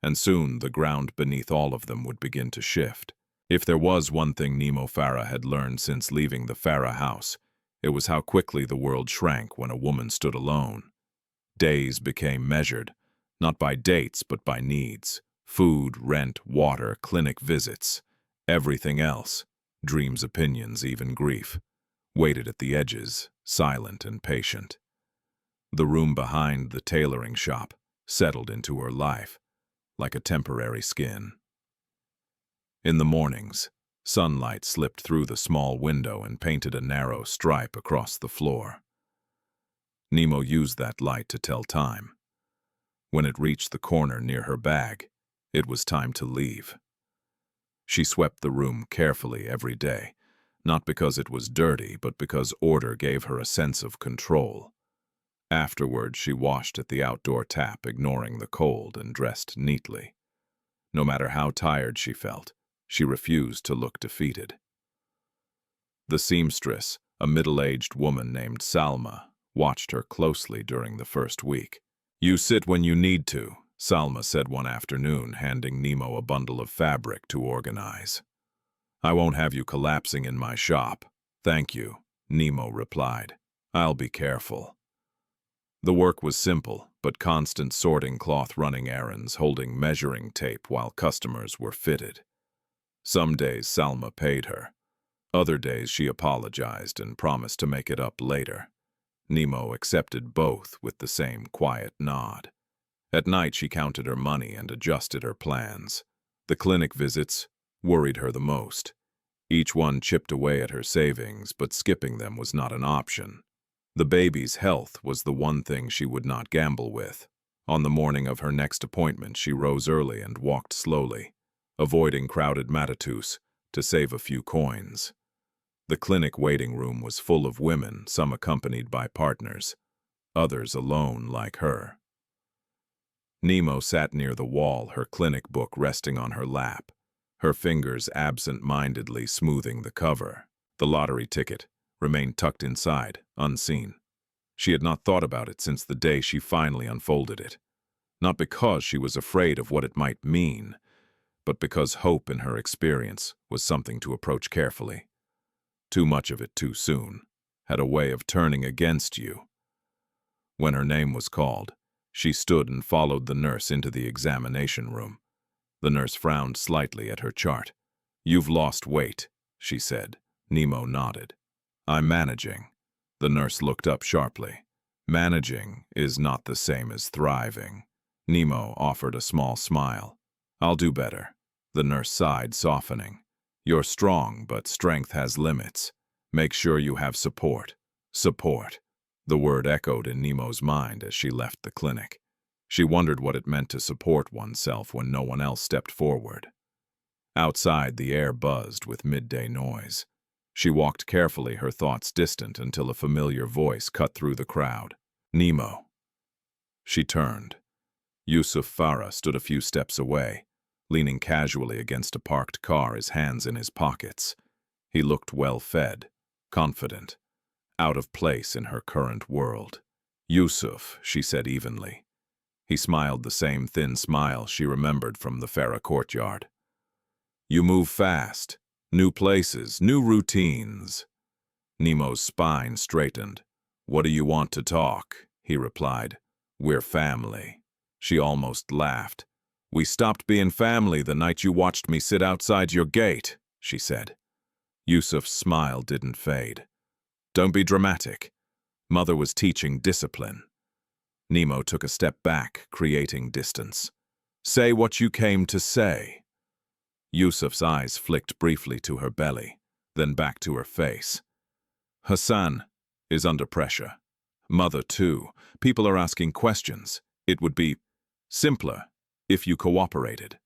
and soon the ground beneath all of them would begin to shift. If there was one thing Nimo Farah had learned since leaving the Farah house, it was how quickly the world shrank when a woman stood alone. Days became measured, not by dates but by needs. Food, rent, water, clinic visits. Everything else, dreams, opinions, even grief, waited at the edges, silent and patient. The room behind the tailoring shop settled into her life. like a temporary skin. In the mornings, sunlight slipped through the small window and painted a narrow stripe across the floor. Nemo used that light to tell time. When it reached the corner near her bag, it was time to leave. She swept the room carefully every day, not because it was dirty, but because order gave her a sense of control. Afterward, she washed at the outdoor tap, ignoring the cold, and dressed neatly. No matter how tired she felt, she refused to look defeated. The seamstress, a middle-aged woman named Salma, watched her closely during the first week. "You sit when you need to," Salma said one afternoon, handing Nemo a bundle of fabric to organize. "I won't have you collapsing in my shop." "Thank you," Nemo replied. "I'll be careful." The work was simple, but constant sorting cloth, running errands, holding measuring tape while customers were fitted. Some days Salma paid her. Other days she apologized and promised to make it up later. Nemo accepted both with the same quiet nod. At night she counted her money and adjusted her plans. The clinic visits worried her the most. Each one chipped away at her savings, but skipping them was not an option. The baby's health was the one thing she would not gamble with. On the morning of her next appointment, she rose early and walked slowly, avoiding crowded matatus to save a few coins. The clinic waiting room was full of women, some accompanied by partners, others alone like her. Nemo sat near the wall, her clinic book resting on her lap, her fingers absent-mindedly smoothing the cover. The lottery ticket remained tucked inside, unseen. She had not thought about it since the day she finally unfolded it. Not because she was afraid of what it might mean, but because hope in her experience was something to approach carefully. Too much of it too soon had a way of turning against you. When her name was called, she stood and followed the nurse into the examination room. The nurse frowned slightly at her chart. "You've lost weight," she said. Nemo nodded. "I'm managing." The nurse looked up sharply. "Managing is not the same as thriving." Nemo offered a small smile. "I'll do better." The nurse sighed, softening. "You're strong, but strength has limits. Make sure you have support." Support. The word echoed in Nemo's mind as she left the clinic. She wondered what it meant to support oneself when no one else stepped forward. Outside, the air buzzed with midday noise. She walked carefully, her thoughts distant, until a familiar voice cut through the crowd. "Nemo." She turned. Yusuf Farah stood a few steps away, leaning casually against a parked car, his hands in his pockets. He looked well-fed, confident, out of place in her current world. "Yusuf," she said evenly. He smiled, the same thin smile she remembered from the Farah courtyard. "You move fast. New places, new routines." Nemo's spine straightened. "What do you want to talk?" he replied. "We're family." She almost laughed. "We stopped being family the night you watched me sit outside your gate," she said. Yusuf's smile didn't fade. "Don't be dramatic. Mother was teaching discipline." Nemo took a step back, creating distance. "Say what you came to say." Yusuf's eyes flicked briefly to her belly, then back to her face. "Hassan is under pressure. Mother, too. People are asking questions. It would be simpler if you cooperated."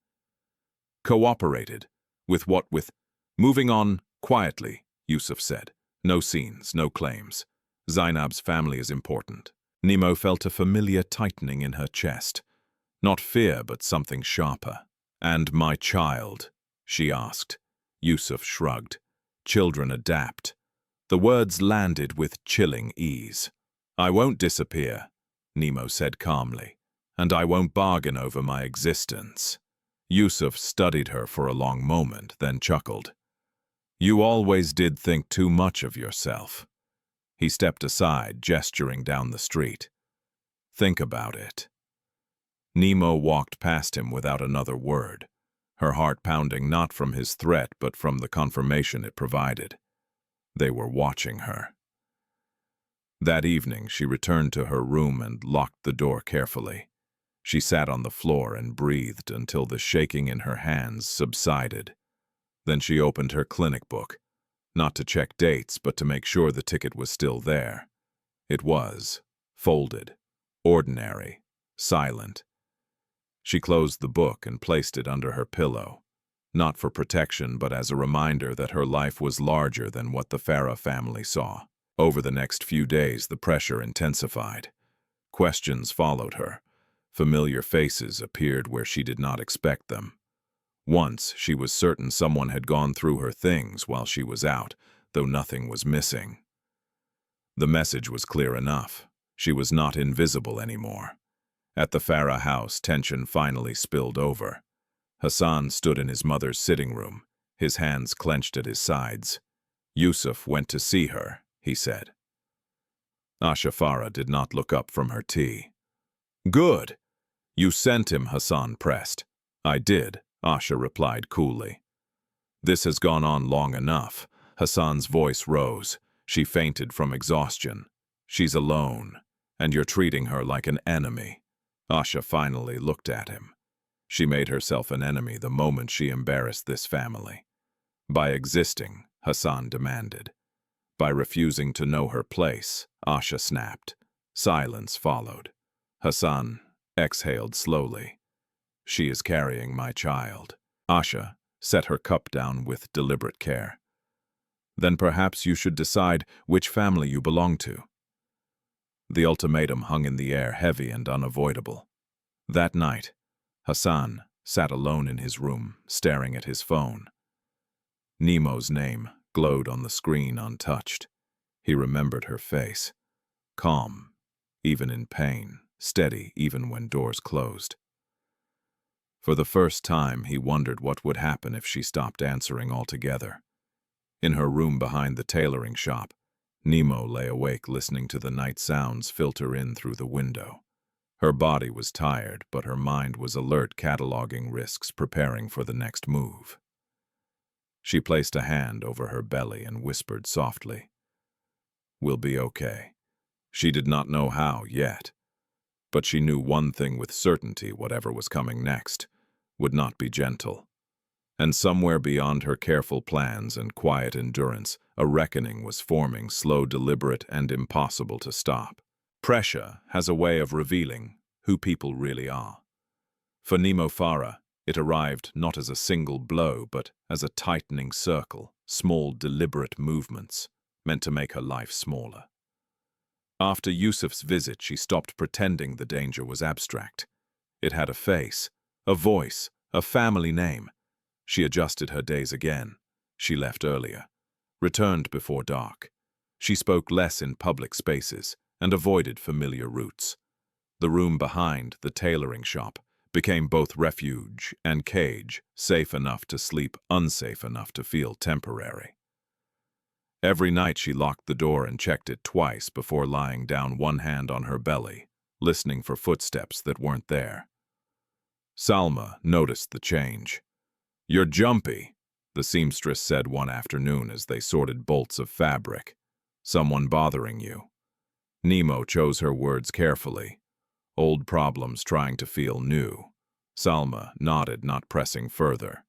"Cooperated? With what? With moving on quietly," Yusuf said. "No scenes, no claims. Zainab's family is important." Nemo felt a familiar tightening in her chest. Not fear, but something sharper. "And my child?" she asked. Yusuf shrugged. "Children adapt." The words landed with chilling ease. "I won't disappear," Nemo said calmly. "And I won't bargain over my existence." Yusuf studied her for a long moment, then chuckled. "You always did think too much of yourself." He stepped aside, gesturing down the street. "Think about it." Nemo walked past him without another word, her heart pounding not from his threat but from the confirmation it provided. They were watching her. That evening, she returned to her room and locked the door carefully. She sat on the floor and breathed until the shaking in her hands subsided. Then she opened her clinic book, not to check dates, but to make sure the ticket was still there. It was, folded, ordinary, silent. She closed the book and placed it under her pillow, not for protection but as a reminder that her life was larger than what the Farah family saw. Over the next few days, the pressure intensified. Questions followed her. Familiar faces appeared where she did not expect them. Once, she was certain someone had gone through her things while she was out, though nothing was missing. The message was clear enough. She was not invisible anymore. At the Farah house, tension finally spilled over. Hassan stood in his mother's sitting room, his hands clenched at his sides. Yusuf went to see her, he said. Asha Farah did not look up from her tea. Good. You sent him, Hassan pressed. I did, Asha replied coolly. This has gone on long enough. Hassan's voice rose. She fainted from exhaustion. She's alone, and you're treating her like an enemy. Asha finally looked at him. She made herself an enemy the moment she embarrassed this family. By existing, Hassan demanded. By refusing to know her place, Asha snapped. Silence followed. Hassan exhaled slowly. She is carrying my child. Asha set her cup down with deliberate care. Then perhaps you should decide which family you belong to. The ultimatum hung in the air, heavy and unavoidable. That night, Hassan sat alone in his room, staring at his phone. Nimo's name glowed on the screen untouched. He remembered her face. Calm, even in pain, steady even when doors closed. For the first time, he wondered what would happen if she stopped answering altogether. In her room behind the tailoring shop, Nimo lay awake listening to the night sounds filter in through the window. Her body was tired, but her mind was alert, cataloging risks, preparing for the next move. She placed a hand over her belly and whispered softly, "We'll be okay." She did not know how yet, but she knew one thing with certainty: whatever was coming next would not be gentle. And somewhere beyond her careful plans and quiet endurance, a reckoning was forming, slow, deliberate, and impossible to stop. Pressure has a way of revealing who people really are. For Nimo Farah, it arrived not as a single blow, but as a tightening circle, small, deliberate movements, meant to make her life smaller. After Yusuf's visit, she stopped pretending the danger was abstract. It had a face, a voice, a family name. She adjusted her days again. She left earlier, returned before dark. She spoke less in public spaces and avoided familiar routes. The room behind the tailoring shop became both refuge and cage, safe enough to sleep, unsafe enough to feel temporary. Every night she locked the door and checked it twice before lying down, one hand on her belly, listening for footsteps that weren't there. Salma noticed the change. "You're jumpy," the seamstress said one afternoon as they sorted bolts of fabric. "Someone bothering you?" Nimo chose her words carefully. Old problems trying to feel new. Salma nodded, not pressing further.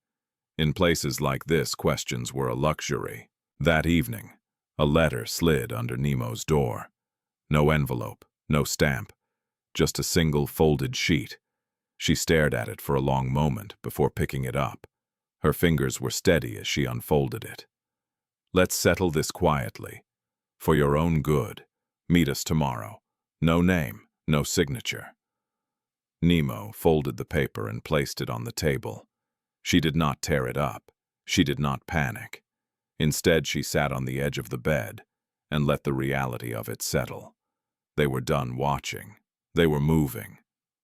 In places like this, questions were a luxury. That evening, a letter slid under Nimo's door. No envelope, no stamp, just a single folded sheet. She stared at it for a long moment before picking it up. Her fingers were steady as she unfolded it. "Let's settle this quietly. For your own good. Meet us tomorrow. No name, no signature." Nimo folded the paper and placed it on the table. She did not tear it up. She did not panic. Instead, she sat on the edge of the bed and let the reality of it settle. They were done watching. They were moving.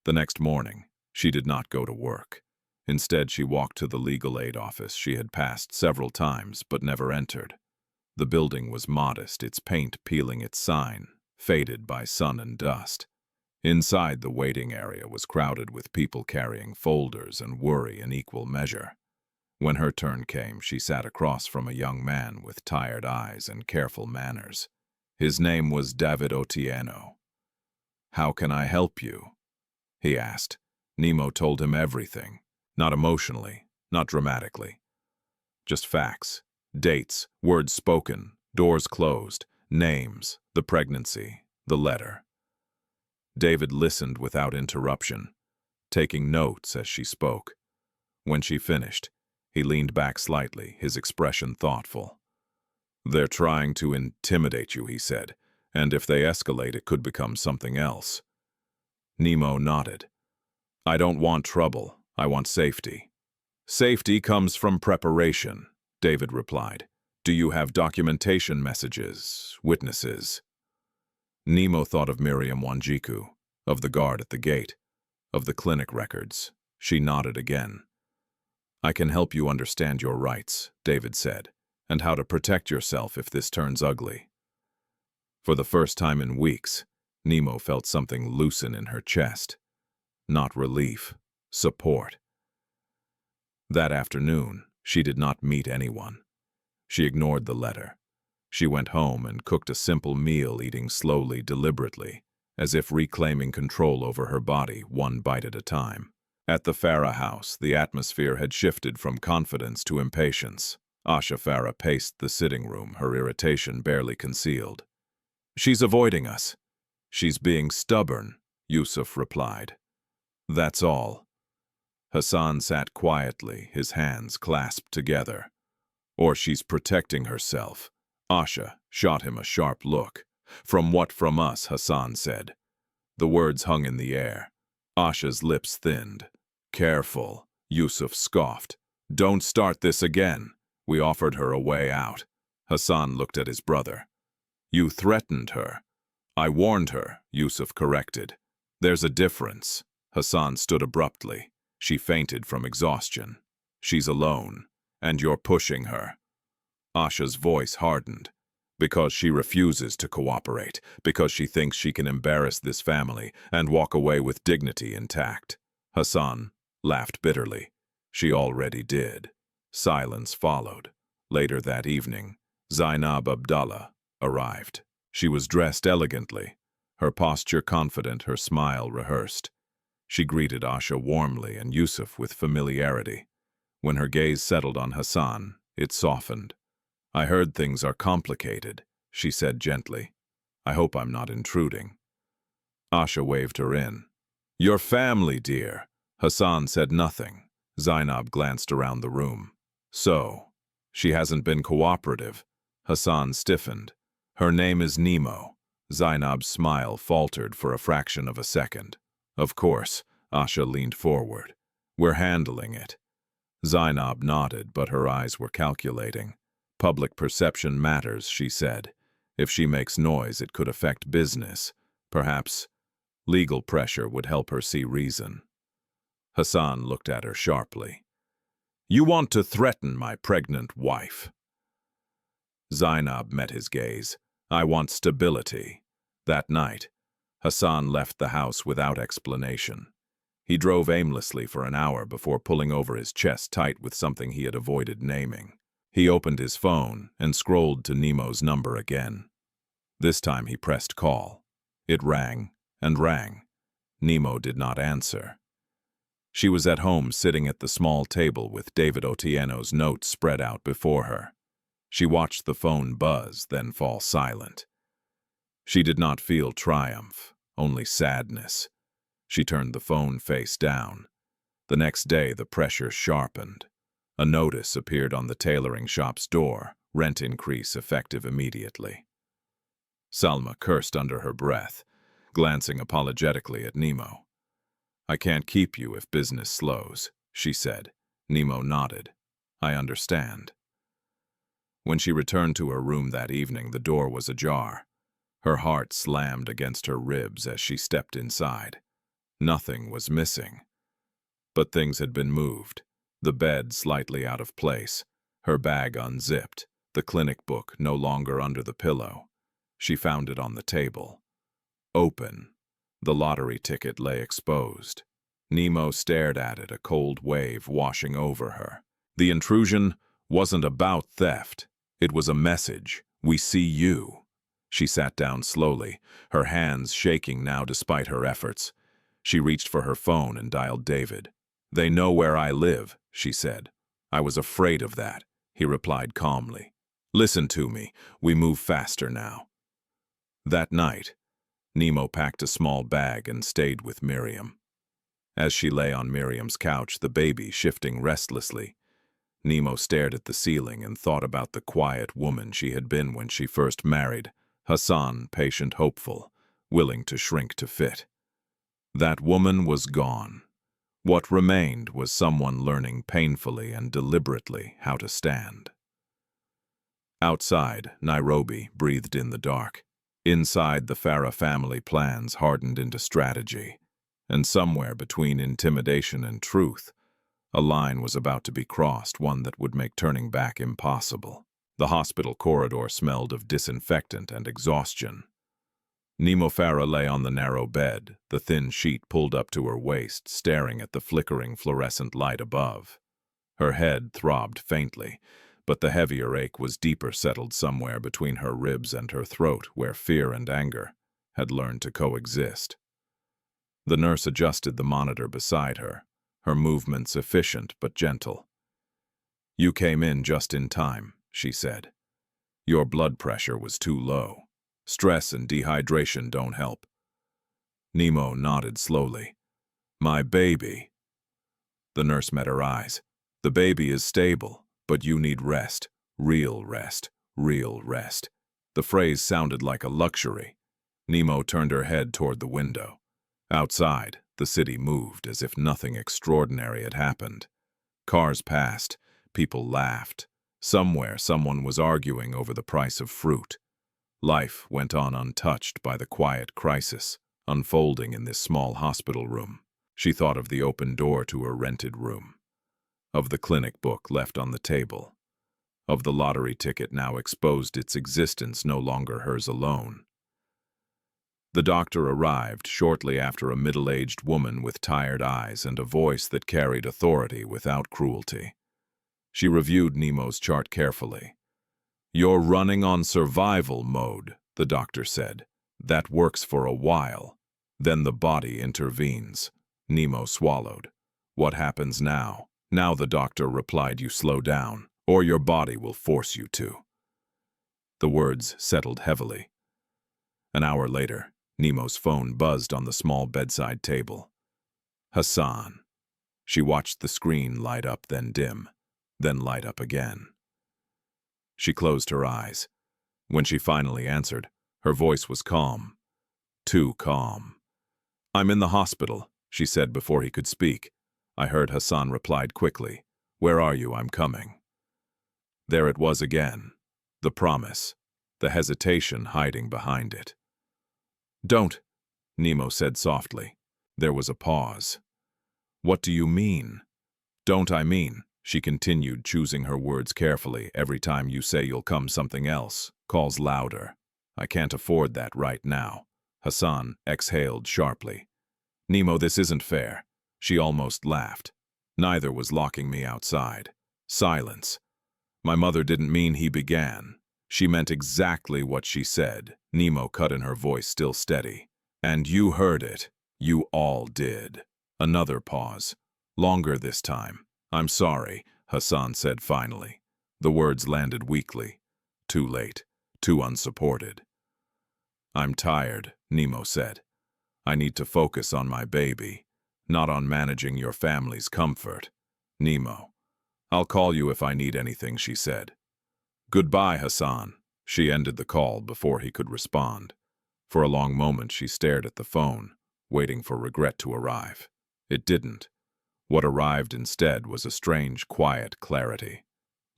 The next morning, she did not go to work. Instead, she walked to the legal aid office she had passed several times but never entered. The building was modest, its paint peeling its sign, faded by sun and dust. Inside, the waiting area was crowded with people carrying folders and worry in equal measure. When her turn came, she sat across from a young man with tired eyes and careful manners. His name was David Otieno. "How can I help you?" he asked, Nimo told him everything, not emotionally, not dramatically. Just facts, dates, words spoken, doors closed, names, the pregnancy, the letter. David listened without interruption, taking notes as she spoke. When she finished, he leaned back slightly, his expression thoughtful. "They're trying to intimidate you," he said, "and if they escalate, it could become something else." Nimo nodded. "I don't want trouble, I want safety." "Safety comes from preparation," David replied. "Do you have documentation, messages, witnesses?" Nimo thought of Miriam Wanjiku, of the guard at the gate, of the clinic records. She nodded again. "I can help you understand your rights," David said, "and how to protect yourself if this turns ugly." For the first time in weeks, Nimo felt something loosen in her chest. Not relief, support. That afternoon, she did not meet anyone. She ignored the letter. She went home and cooked a simple meal, eating slowly, deliberately, as if reclaiming control over her body, one bite at a time. At the Farah house, the atmosphere had shifted from confidence to impatience. Asha Farah paced the sitting room, her irritation barely concealed. "She's avoiding us." "She's being stubborn," Yusuf replied. "That's all." Hassan sat quietly, his hands clasped together. "Or she's protecting herself." Asha shot him a sharp look. "From what? From us," Hassan said. The words hung in the air. Asha's lips thinned. "Careful," Yusuf scoffed. "Don't start this again." "We offered her a way out." Hassan looked at his brother. "You threatened her." "I warned her," Yusuf corrected. "There's a difference." Hassan stood abruptly. "She fainted from exhaustion. She's alone, and you're pushing her." Asha's voice hardened. "Because she refuses to cooperate, because she thinks she can embarrass this family and walk away with dignity intact." Hassan laughed bitterly. "She already did." Silence followed. Later that evening, Zainab Abdallah arrived. She was dressed elegantly, her posture confident, her smile rehearsed. She greeted Asha warmly and Yusuf with familiarity. When her gaze settled on Hassan, it softened. "I heard things are complicated," she said gently. "I hope I'm not intruding." Asha waved her in. "Your family, dear." Hassan said nothing. Zainab glanced around the room. "So, she hasn't been cooperative." Hassan stiffened. "Her name is Nimo." Zainab's smile faltered for a fraction of a second. "Of course," Asha leaned forward. "We're handling it." Zainab nodded, but her eyes were calculating. "Public perception matters," she said. "If she makes noise, it could affect business. Perhaps legal pressure would help her see reason." Hassan looked at her sharply. "You want to threaten my pregnant wife?" Zainab met his gaze. "I want stability." That night, Hassan left the house without explanation. He drove aimlessly for an hour before pulling over his chest tight with something he had avoided naming. He opened his phone and scrolled to Nimo's number again. This time he pressed call. It rang and rang. Nimo did not answer. She was at home sitting at the small table with David Otieno's notes spread out before her. She watched the phone buzz, then fall silent. She did not feel triumph, only sadness. She turned the phone face down. The next day the pressure sharpened. A notice appeared on the tailoring shop's door, rent increase effective immediately. Salma cursed under her breath, glancing apologetically at Nimo. "I can't keep you if business slows," she said. Nimo nodded. "I understand." When she returned to her room that evening, the door was ajar. Her heart slammed against her ribs as she stepped inside. Nothing was missing. But things had been moved. The bed slightly out of place, her bag unzipped, the clinic book no longer under the pillow. She found it on the table. Open. The lottery ticket lay exposed. Nimo stared at it, a cold wave washing over her. The intrusion wasn't about theft. It was a message. "We see you." She sat down slowly, her hands shaking now despite her efforts. She reached for her phone and dialed David. "They know where I live," she said. "I was afraid of that," he replied calmly. "Listen to me. We move faster now." That night, Nimo packed a small bag and stayed with Miriam. As she lay on Miriam's couch, the baby shifting restlessly, Nimo stared at the ceiling and thought about the quiet woman she had been when she first married, Hassan, patient, hopeful, willing to shrink to fit. That woman was gone. What remained was someone learning painfully and deliberately how to stand. Outside, Nairobi breathed in the dark. Inside, the Farah family plans hardened into strategy. And somewhere between intimidation and truth, a line was about to be crossed, one that would make turning back impossible. The hospital corridor smelled of disinfectant and exhaustion. Nimo Farah lay on the narrow bed, the thin sheet pulled up to her waist, staring at the flickering fluorescent light above. Her head throbbed faintly, but the heavier ache was deeper, settled somewhere between her ribs and her throat, where fear and anger had learned to coexist. The nurse adjusted the monitor beside her, her movements efficient but gentle. "You came in just in time," she said. "Your blood pressure was too low. Stress and dehydration don't help." Nimo nodded slowly. "My baby." The nurse met her eyes. "The baby is stable, but you need rest. Real rest. Real rest." The phrase sounded like a luxury. Nimo turned her head toward the window. Outside, the city moved as if nothing extraordinary had happened. Cars passed, people laughed. Somewhere, someone was arguing over the price of fruit. Life went on untouched by the quiet crisis unfolding in this small hospital room. She thought of the open door to her rented room, of the clinic book left on the table, of the lottery ticket now exposed, its existence no longer hers alone. The doctor arrived shortly after, a middle-aged woman with tired eyes and a voice that carried authority without cruelty. She reviewed Nimo's chart carefully. "You're running on survival mode," the doctor said. "That works for a while. Then the body intervenes." Nimo swallowed. "What happens now?" "Now," the doctor replied, "you slow down, or your body will force you to." The words settled heavily. An hour later, Nimo's phone buzzed on the small bedside table. Hassan. She watched the screen light up, then dim, then light up again. She closed her eyes. When she finally answered, her voice was calm. Too calm. "I'm in the hospital," she said before he could speak. I heard Hassan replied quickly. "Where are you? I'm coming." There it was again. The promise. The hesitation hiding behind it. "Don't," Nimo said softly. There was a pause. "What do you mean?" "Don't I mean," she continued, choosing her words carefully. "Every time you say you'll come, something else calls louder. I can't afford that right now." Hassan exhaled sharply. "Nimo, this isn't fair." She almost laughed. "Neither was locking me outside." Silence. "My mother didn't mean," he began. "She meant exactly what she said." Nimo cut in, her voice still steady. "And you heard it. You all did." Another pause. Longer this time. "I'm sorry," Hassan said finally. The words landed weakly. Too late. Too unsupported. "I'm tired," Nimo said. "I need to focus on my baby, not on managing your family's comfort." "Nimo, I'll call you if I need anything," she said. "Goodbye, Hassan." She ended the call before he could respond. For a long moment she stared at the phone, waiting for regret to arrive. It didn't. What arrived instead was a strange, quiet clarity.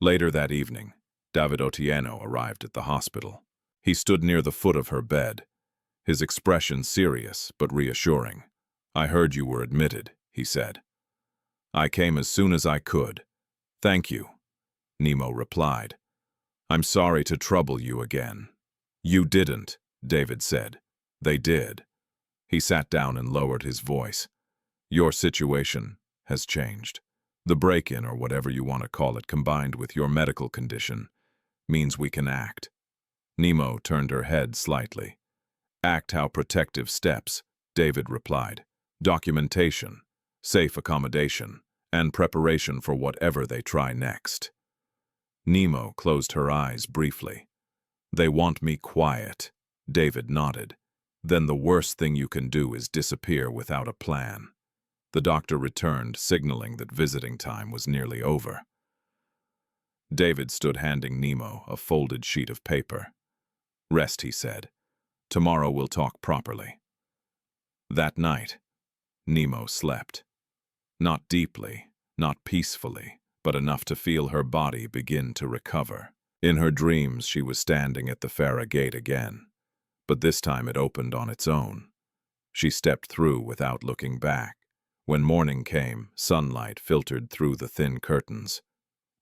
Later that evening, David Otieno arrived at the hospital. He stood near the foot of her bed, his expression serious but reassuring. "I heard you were admitted," he said. "I came as soon as I could." "Thank you," Nimo replied. "I'm sorry to trouble you again." "You didn't," David said. "They did." He sat down and lowered his voice. "Your situation has changed. The break-in, or whatever you want to call it, combined with your medical condition, means we can act." Nimo turned her head slightly. "Act how? Protective steps," David replied. documentation, safe accommodation, and preparation for whatever they try next. Nimo closed her eyes briefly. They want me quiet. David nodded. Then the worst thing you can do is disappear without a plan. The doctor returned, signaling that visiting time was nearly over. David stood handing Nimo a folded sheet of paper. Rest, he said. Tomorrow we'll talk properly. That night, Nimo slept. Not deeply, not peacefully, but enough to feel her body begin to recover. In her dreams, she was standing at the Farah gate again, but this time it opened on its own. She stepped through without looking back. When morning came, sunlight filtered through the thin curtains.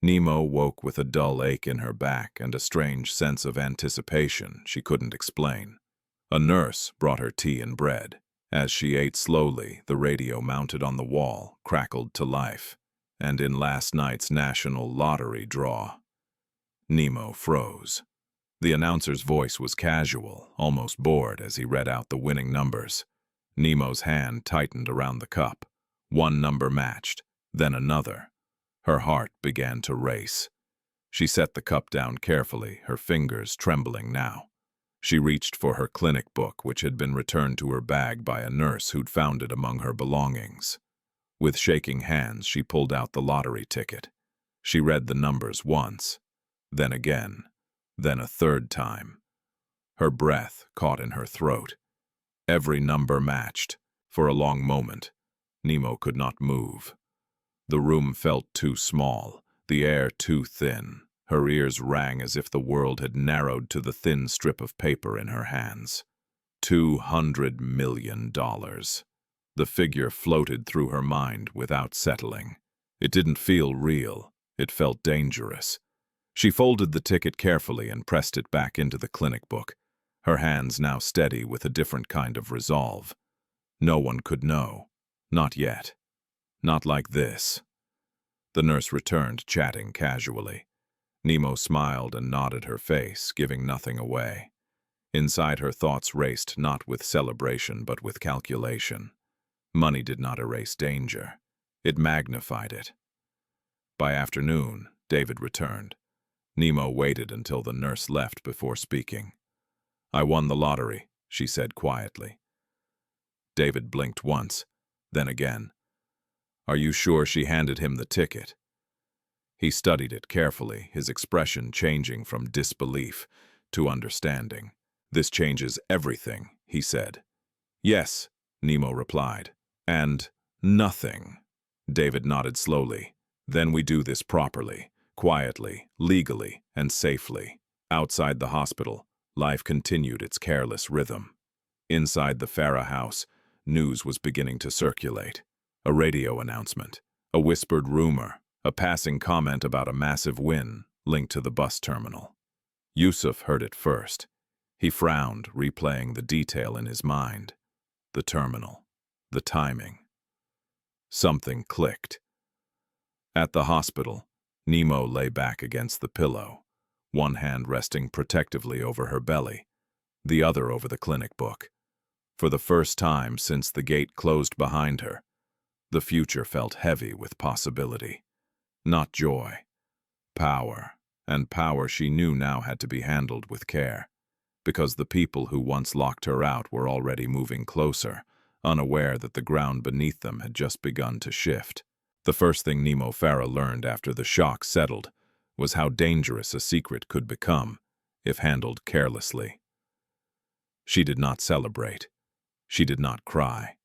Nimo woke with a dull ache in her back and a strange sense of anticipation she couldn't explain. A nurse brought her tea and bread. As she ate slowly, the radio mounted on the wall crackled to life, and in last night's national lottery draw. Nimo froze. The announcer's voice was casual, almost bored as he read out the winning numbers. Nimo's hand tightened around the cup. One number matched, then another. Her heart began to race. She set the cup down carefully, her fingers trembling now. She reached for her clinic book, which had been returned to her bag by a nurse who'd found it among her belongings. With shaking hands, she pulled out the lottery ticket. She read the numbers once, then again, then a third time. Her breath caught in her throat. Every number matched. For a long moment, Nimo could not move. The room felt too small, the air too thin. Her ears rang as if the world had narrowed to the thin strip of paper in her hands. $200 million. The figure floated through her mind without settling. It didn't feel real. It felt dangerous. She folded the ticket carefully and pressed it back into the clinic book, her hands now steady with a different kind of resolve. No one could know. Not yet. Not like this. The nurse returned, chatting casually. Nimo smiled and nodded her face, giving nothing away. Inside her thoughts raced not with celebration but with calculation. Money did not erase danger. It magnified it. By afternoon, David returned. Nimo waited until the nurse left before speaking. "I won the lottery," she said quietly. David blinked once, then again. "Are you sure she handed him the ticket?" He studied it carefully, his expression changing from disbelief to understanding. "This changes everything," he said. "Yes," Nimo replied. "And nothing." David nodded slowly. "Then we do this properly, quietly, legally, and safely." Outside the hospital, life continued its careless rhythm. Inside the Farah house, news was beginning to circulate. A radio announcement, a whispered rumor, a passing comment about a massive win linked to the bus terminal. Yusuf heard it first. He frowned, replaying the detail in his mind. The terminal, the timing. Something clicked. At the hospital, Nimo lay back against the pillow, one hand resting protectively over her belly, the other over the clinic book. For the first time since the gate closed behind her, the future felt heavy with possibility. Not joy. Power. And power she knew now had to be handled with care, because the people who once locked her out were already moving closer, unaware that the ground beneath them had just begun to shift. The first thing Nimo Farah learned after the shock settled was how dangerous a secret could become if handled carelessly. She did not celebrate. She did not cry.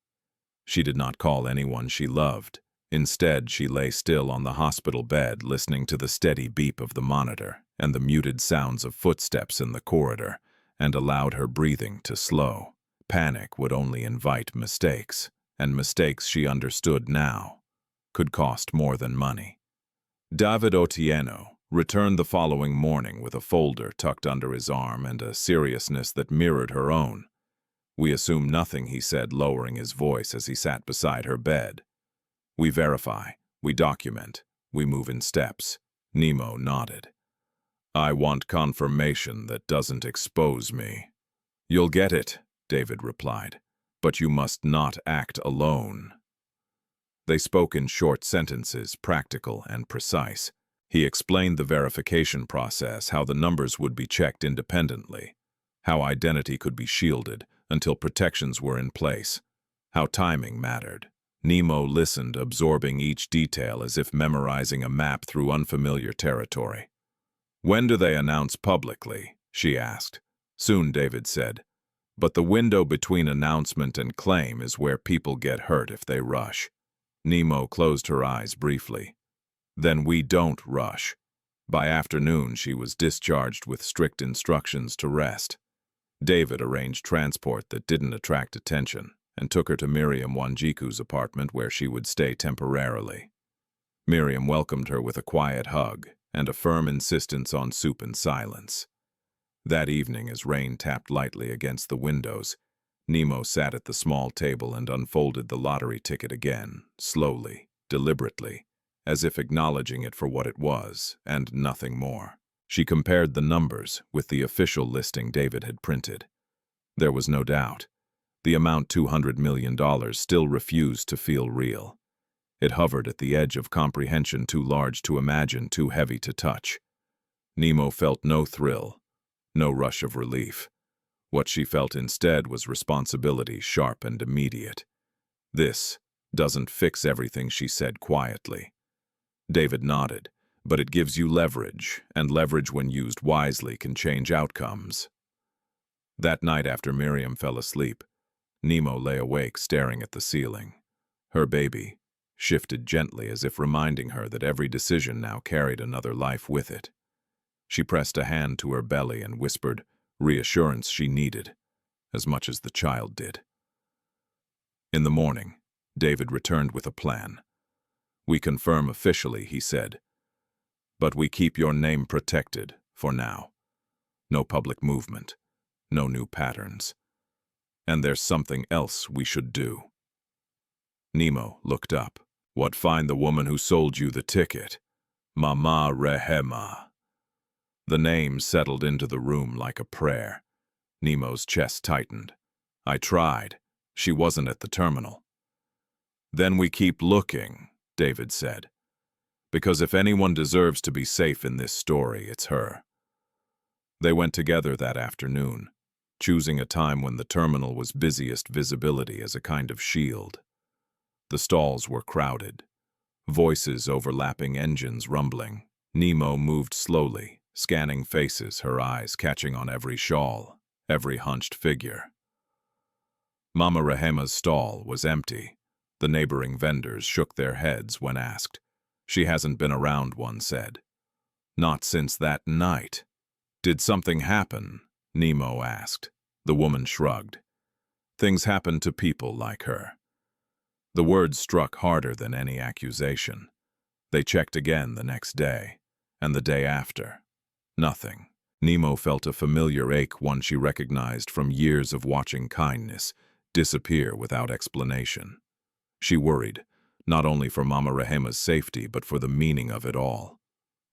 She did not call anyone she loved. Instead, she lay still on the hospital bed, listening to the steady beep of the monitor and the muted sounds of footsteps in the corridor, and allowed her breathing to slow. Panic would only invite mistakes, and mistakes she understood now could cost more than money. David Otieno returned the following morning with a folder tucked under his arm and a seriousness that mirrored her own. "We assume nothing," he said, lowering his voice as he sat beside her bed. "We verify, we document, we move in steps." Nimo nodded. "I want confirmation that doesn't expose me." "You'll get it," David replied. But you must not act alone." They spoke in short sentences, practical and precise. He explained the verification process, how the numbers would be checked independently, how identity could be shielded until protections were in place, how timing mattered. Nimo listened, absorbing each detail as if memorizing a map through unfamiliar territory. "When do they announce publicly?" she asked. "Soon," David said. "But the window between announcement and claim is where people get hurt if they rush." Nimo closed her eyes briefly. "Then we don't rush." By afternoon, she was discharged with strict instructions to rest. David arranged transport that didn't attract attention and took her to Miriam Wanjiku's apartment where she would stay temporarily. Miriam welcomed her with a quiet hug and a firm insistence on soup and silence. That evening, as rain tapped lightly against the windows, Nimo sat at the small table and unfolded the lottery ticket again, slowly, deliberately, as if acknowledging it for what it was, and nothing more. She compared the numbers with the official listing David had printed. There was no doubt. The amount $200 million still refused to feel real. It hovered at the edge of comprehension, too large to imagine, too heavy to touch. Nimo felt no thrill, no rush of relief. What she felt instead was responsibility, sharp and immediate. "This doesn't fix everything," she said quietly. David nodded. "But it gives you leverage, and leverage when used wisely can change outcomes." That night after Miriam fell asleep, Nimo lay awake staring at the ceiling. Her baby shifted gently as if reminding her that every decision now carried another life with it. She pressed a hand to her belly and whispered reassurance she needed, as much as the child did. In the morning, David returned with a plan. "We confirm officially," he said. "But we keep your name protected, for now. No public movement, no new patterns. And there's something else we should do." Nimo looked up. "What, find the woman who sold you the ticket? Mama Rehema." The name settled into the room like a prayer. Nimo's chest tightened. "I tried. She wasn't at the terminal." "Then we keep looking," David said. "Because if anyone deserves to be safe in this story, it's her." They went together that afternoon, choosing a time when the terminal was busiest visibility as a kind of shield. The stalls were crowded, voices overlapping, engines rumbling. Nimo moved slowly, scanning faces, her eyes catching on every shawl, every hunched figure. Mama Rehema's stall was empty. The neighboring vendors shook their heads when asked. "She hasn't been around," one said. "Not since that night." "Did something happen?" Nimo asked. The woman shrugged. "Things happen to people like her." The words struck harder than any accusation. They checked again the next day, and the day after. Nothing. Nimo felt a familiar ache, one she recognized from years of watching kindness disappear without explanation. She worried, not only for Mama Rehema's safety, but for the meaning of it all.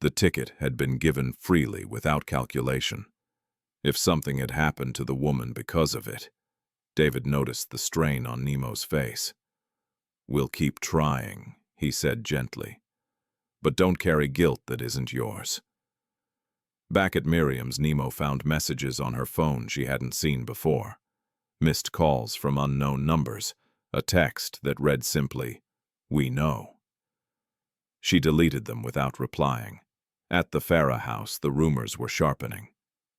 The ticket had been given freely, without calculation. If something had happened to the woman because of it, David noticed the strain on Nimo's face. "We'll keep trying," he said gently. "But don't carry guilt that isn't yours." Back at Miriam's, Nimo found messages on her phone she hadn't seen before. Missed calls from unknown numbers, a text that read simply, "We know." She deleted them without replying. At the Farah house, the rumors were sharpening.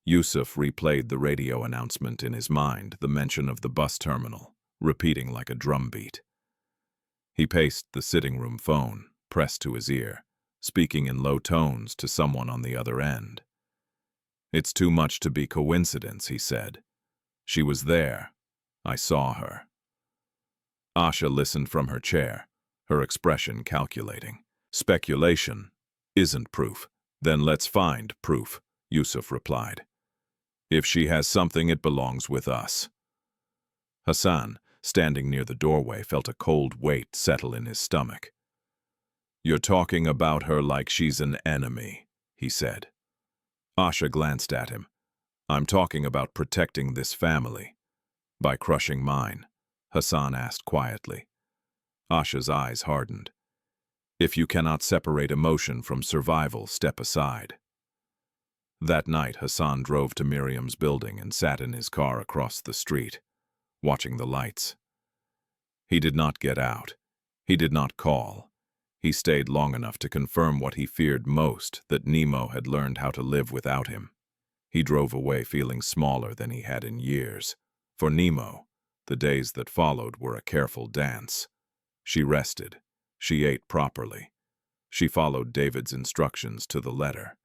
Yusuf replayed the radio announcement in his mind, the mention of the bus terminal, repeating like a drumbeat. He paced the sitting room phone, pressed to his ear, speaking in low tones to someone on the other end. "It's too much to be coincidence," he said. "She was there. I saw her." Asha listened from her chair, her expression calculating. "Speculation isn't proof." "Then let's find proof," Yusuf replied. "If she has something, it belongs with us." Hassan, standing near the doorway, felt a cold weight settle in his stomach. "You're talking about her like she's an enemy," he said. Asha glanced at him. "I'm talking about protecting this family. By crushing mine, Hassan asked quietly. Asha's eyes hardened. If you cannot separate emotion from survival, step aside. That night, Hassan drove to Miriam's building and sat in his car across the street, watching the lights. He did not get out. He did not call. He stayed long enough to confirm what he feared most, that Nimo had learned how to live without him. He drove away feeling smaller than he had in years. For Nimo, the days that followed were a careful dance. She rested. She ate properly. She followed David's instructions to the letter.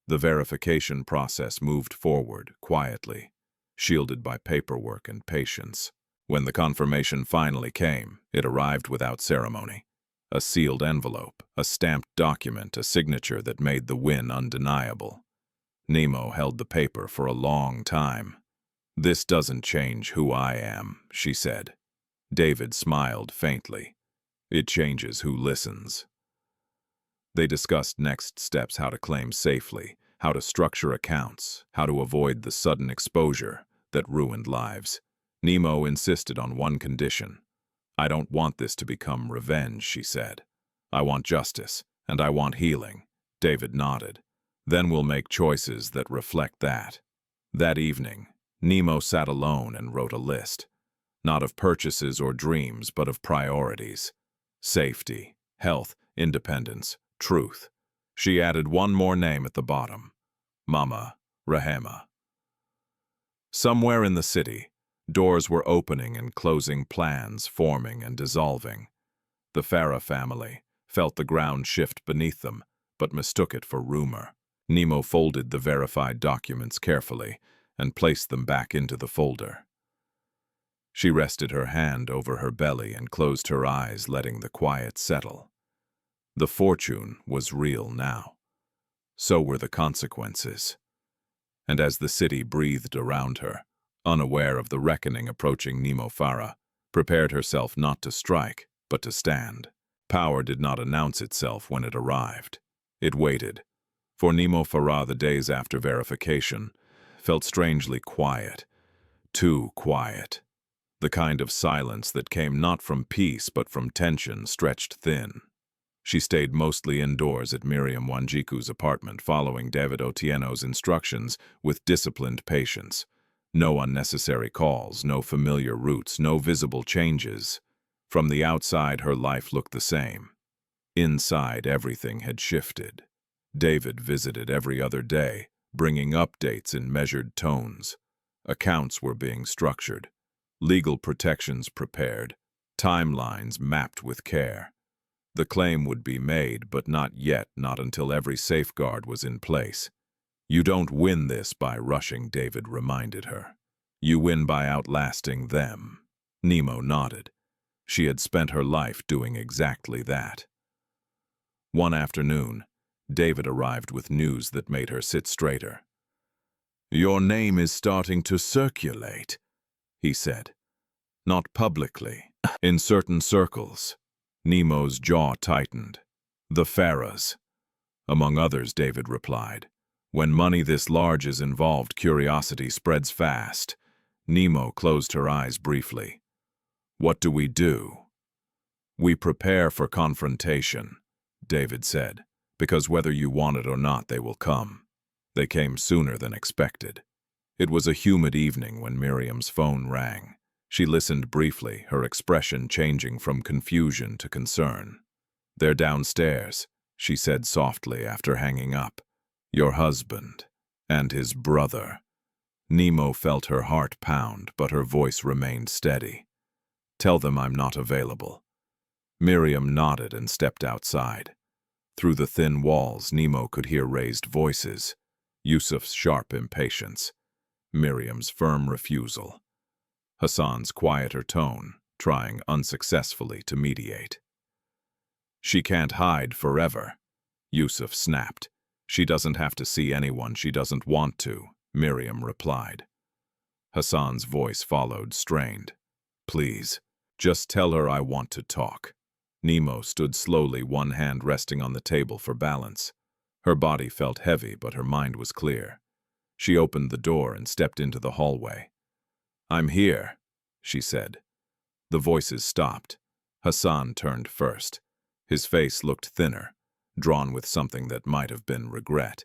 The verification process moved forward, quietly, shielded by paperwork and patience. When the confirmation finally came, it arrived without ceremony. A sealed envelope, a stamped document, a signature that made the win undeniable. Nimo held the paper for a long time. "This doesn't change who I am," she said. David smiled faintly. "It changes who listens." They discussed next steps: how to claim safely, how to structure accounts, how to avoid the sudden exposure that ruined lives. Nimo insisted on one condition. "I don't want this to become revenge," she said. "I want justice, and I want healing." David nodded. "Then we'll make choices that reflect that." That evening, Nimo sat alone and wrote a list. Not of purchases or dreams, but of priorities. Safety, health, independence, truth. She added one more name at the bottom. Mama Rahema. Somewhere in the city, doors were opening and closing, plans forming and dissolving. The Farah family felt the ground shift beneath them, but mistook it for rumor. Nimo folded the verified documents carefully and placed them back into the folder. She rested her hand over her belly and closed her eyes, letting the quiet settle. The fortune was real now. So were the consequences. And as the city breathed around her, unaware of the reckoning approaching, Nimo Farah prepared herself not to strike, but to stand. Power did not announce itself when it arrived. It waited. For Nimo Farah, the days after verification felt strangely quiet, too quiet. The kind of silence that came not from peace but from tension, stretched thin. She stayed mostly indoors at Miriam Wanjiku's apartment, following David Otieno's instructions with disciplined patience. No unnecessary calls, no familiar routes, no visible changes. From the outside, her life looked the same. Inside, everything had shifted. David visited every other day, bringing updates in measured tones. Accounts were being structured. Legal protections prepared, timelines mapped with care. The claim would be made, but not yet, not until every safeguard was in place. "You don't win this by rushing," David reminded her. "You win by outlasting them." Nimo nodded. She had spent her life doing exactly that. One afternoon, David arrived with news that made her sit straighter. "Your name is starting to circulate," he said. "Not publicly. In certain circles." Nimo's jaw tightened. "The Farahs." "Among others," David replied. "When money this large is involved, curiosity spreads fast." Nimo closed her eyes briefly. "What do we do?" "We prepare for confrontation," David said, "because whether you want it or not, they will come." They came sooner than expected. It was a humid evening when Miriam's phone rang. She listened briefly, her expression changing from confusion to concern. "They're downstairs," she said softly after hanging up. "Your husband and his brother." Nimo felt her heart pound, but her voice remained steady. "Tell them I'm not available." Miriam nodded and stepped outside. Through the thin walls, Nimo could hear raised voices, Yusuf's sharp impatience, Miriam's firm refusal, Hassan's quieter tone, trying unsuccessfully to mediate. "She can't hide forever," Yusuf snapped. "She doesn't have to see anyone she doesn't want to," Miriam replied. Hassan's voice followed, strained. "Please, just tell her I want to talk." Nimo stood slowly, one hand resting on the table for balance. Her body felt heavy, but her mind was clear. She opened the door and stepped into the hallway. "I'm here," she said. The voices stopped. Hassan turned first. His face looked thinner, drawn with something that might have been regret.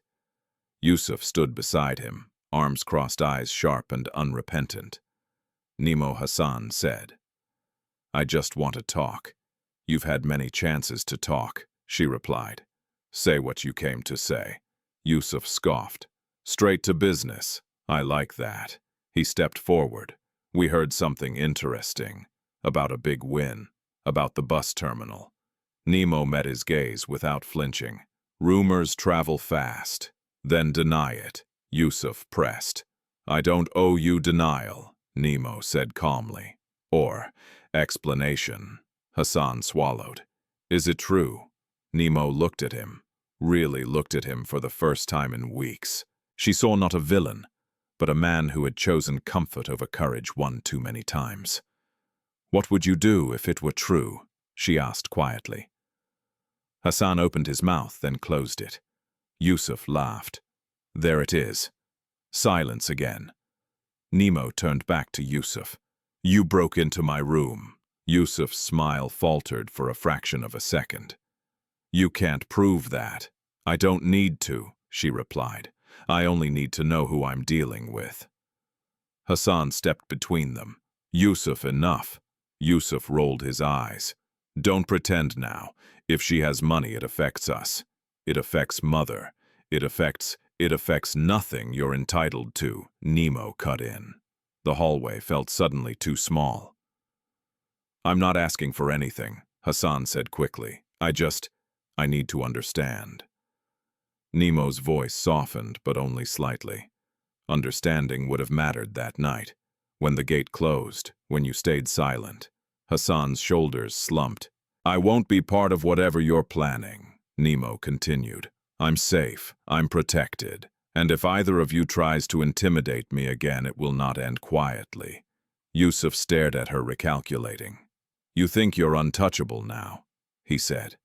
Yusuf stood beside him, arms crossed, eyes sharp and unrepentant. Nimo Hassan said, "I just want to talk." "You've had many chances to talk," she replied. "Say what you came to say." Yusuf scoffed. "Straight to business. I like that." He stepped forward. "We heard something interesting. About a big win. About the bus terminal." Nimo met his gaze without flinching. "Rumors travel fast. Then deny it," Yusuf pressed. "I don't owe you denial," Nimo said calmly. "Or explanation." Hassan swallowed. "Is it true?" Nimo looked at him, really looked at him for the first time in weeks. She saw not a villain, but a man who had chosen comfort over courage one too many times. "What would you do if it were true?" she asked quietly. Hassan opened his mouth, then closed it. Yusuf laughed. "There it is." Silence again. Nimo turned back to Yusuf. "You broke into my room." Yusuf's smile faltered for a fraction of a second. "You can't prove that." "I don't need to," she replied. "I only need to know who I'm dealing with." Hassan stepped between them. "Yusuf, enough." Yusuf rolled his eyes. "Don't pretend now. If she has money, it affects us. It affects Mother. It affects nothing you're entitled to," Nimo cut in. The hallway felt suddenly too small. "I'm not asking for anything," Hassan said quickly. I need to understand." Nemo's voice softened, but only slightly. Understanding would have mattered that night. When the gate closed, when you stayed silent. Hassan's shoulders slumped. "I won't be part of whatever you're planning," Nimo continued. "I'm safe, I'm protected, and if either of you tries to intimidate me again, it will not end quietly." Yusuf stared at her, recalculating. "You think you're untouchable now," he said.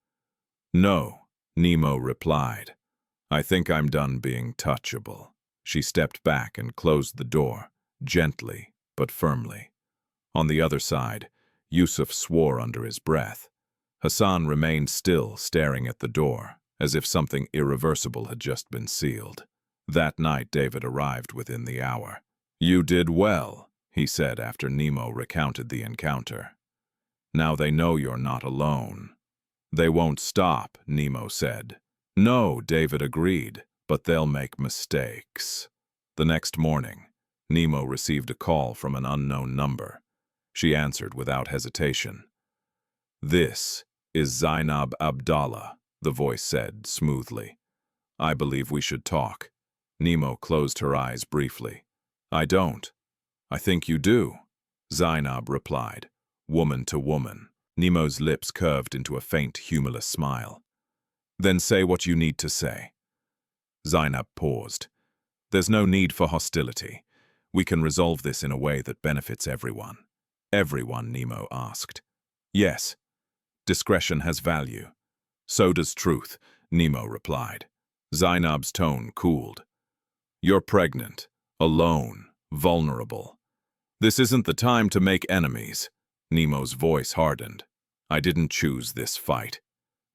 "No," Nimo replied. "I think I'm done being touchable." She stepped back and closed the door, gently but firmly. On the other side, Yusuf swore under his breath. Hassan remained still, staring at the door, as if something irreversible had just been sealed. That night, David arrived within the hour. "You did well," he said after Nimo recounted the encounter. "Now they know you're not alone." "They won't stop," Nimo said. "No," David agreed, "but they'll make mistakes." The next morning, Nimo received a call from an unknown number. She answered without hesitation. "This is Zainab Abdallah," the voice said smoothly. "I believe we should talk." Nimo closed her eyes briefly. "I don't." "I think you do," Zainab replied, woman to woman. Nemo's lips curved into a faint, humorless smile. "Then say what you need to say." Zainab paused. "There's no need for hostility. We can resolve this in a way that benefits everyone." "Everyone?" Nimo asked. "Yes. Discretion has value." "So does truth," Nimo replied. Zainab's tone cooled. "You're pregnant, alone, vulnerable. This isn't the time to make enemies." Nemo's voice hardened. "I didn't choose this fight.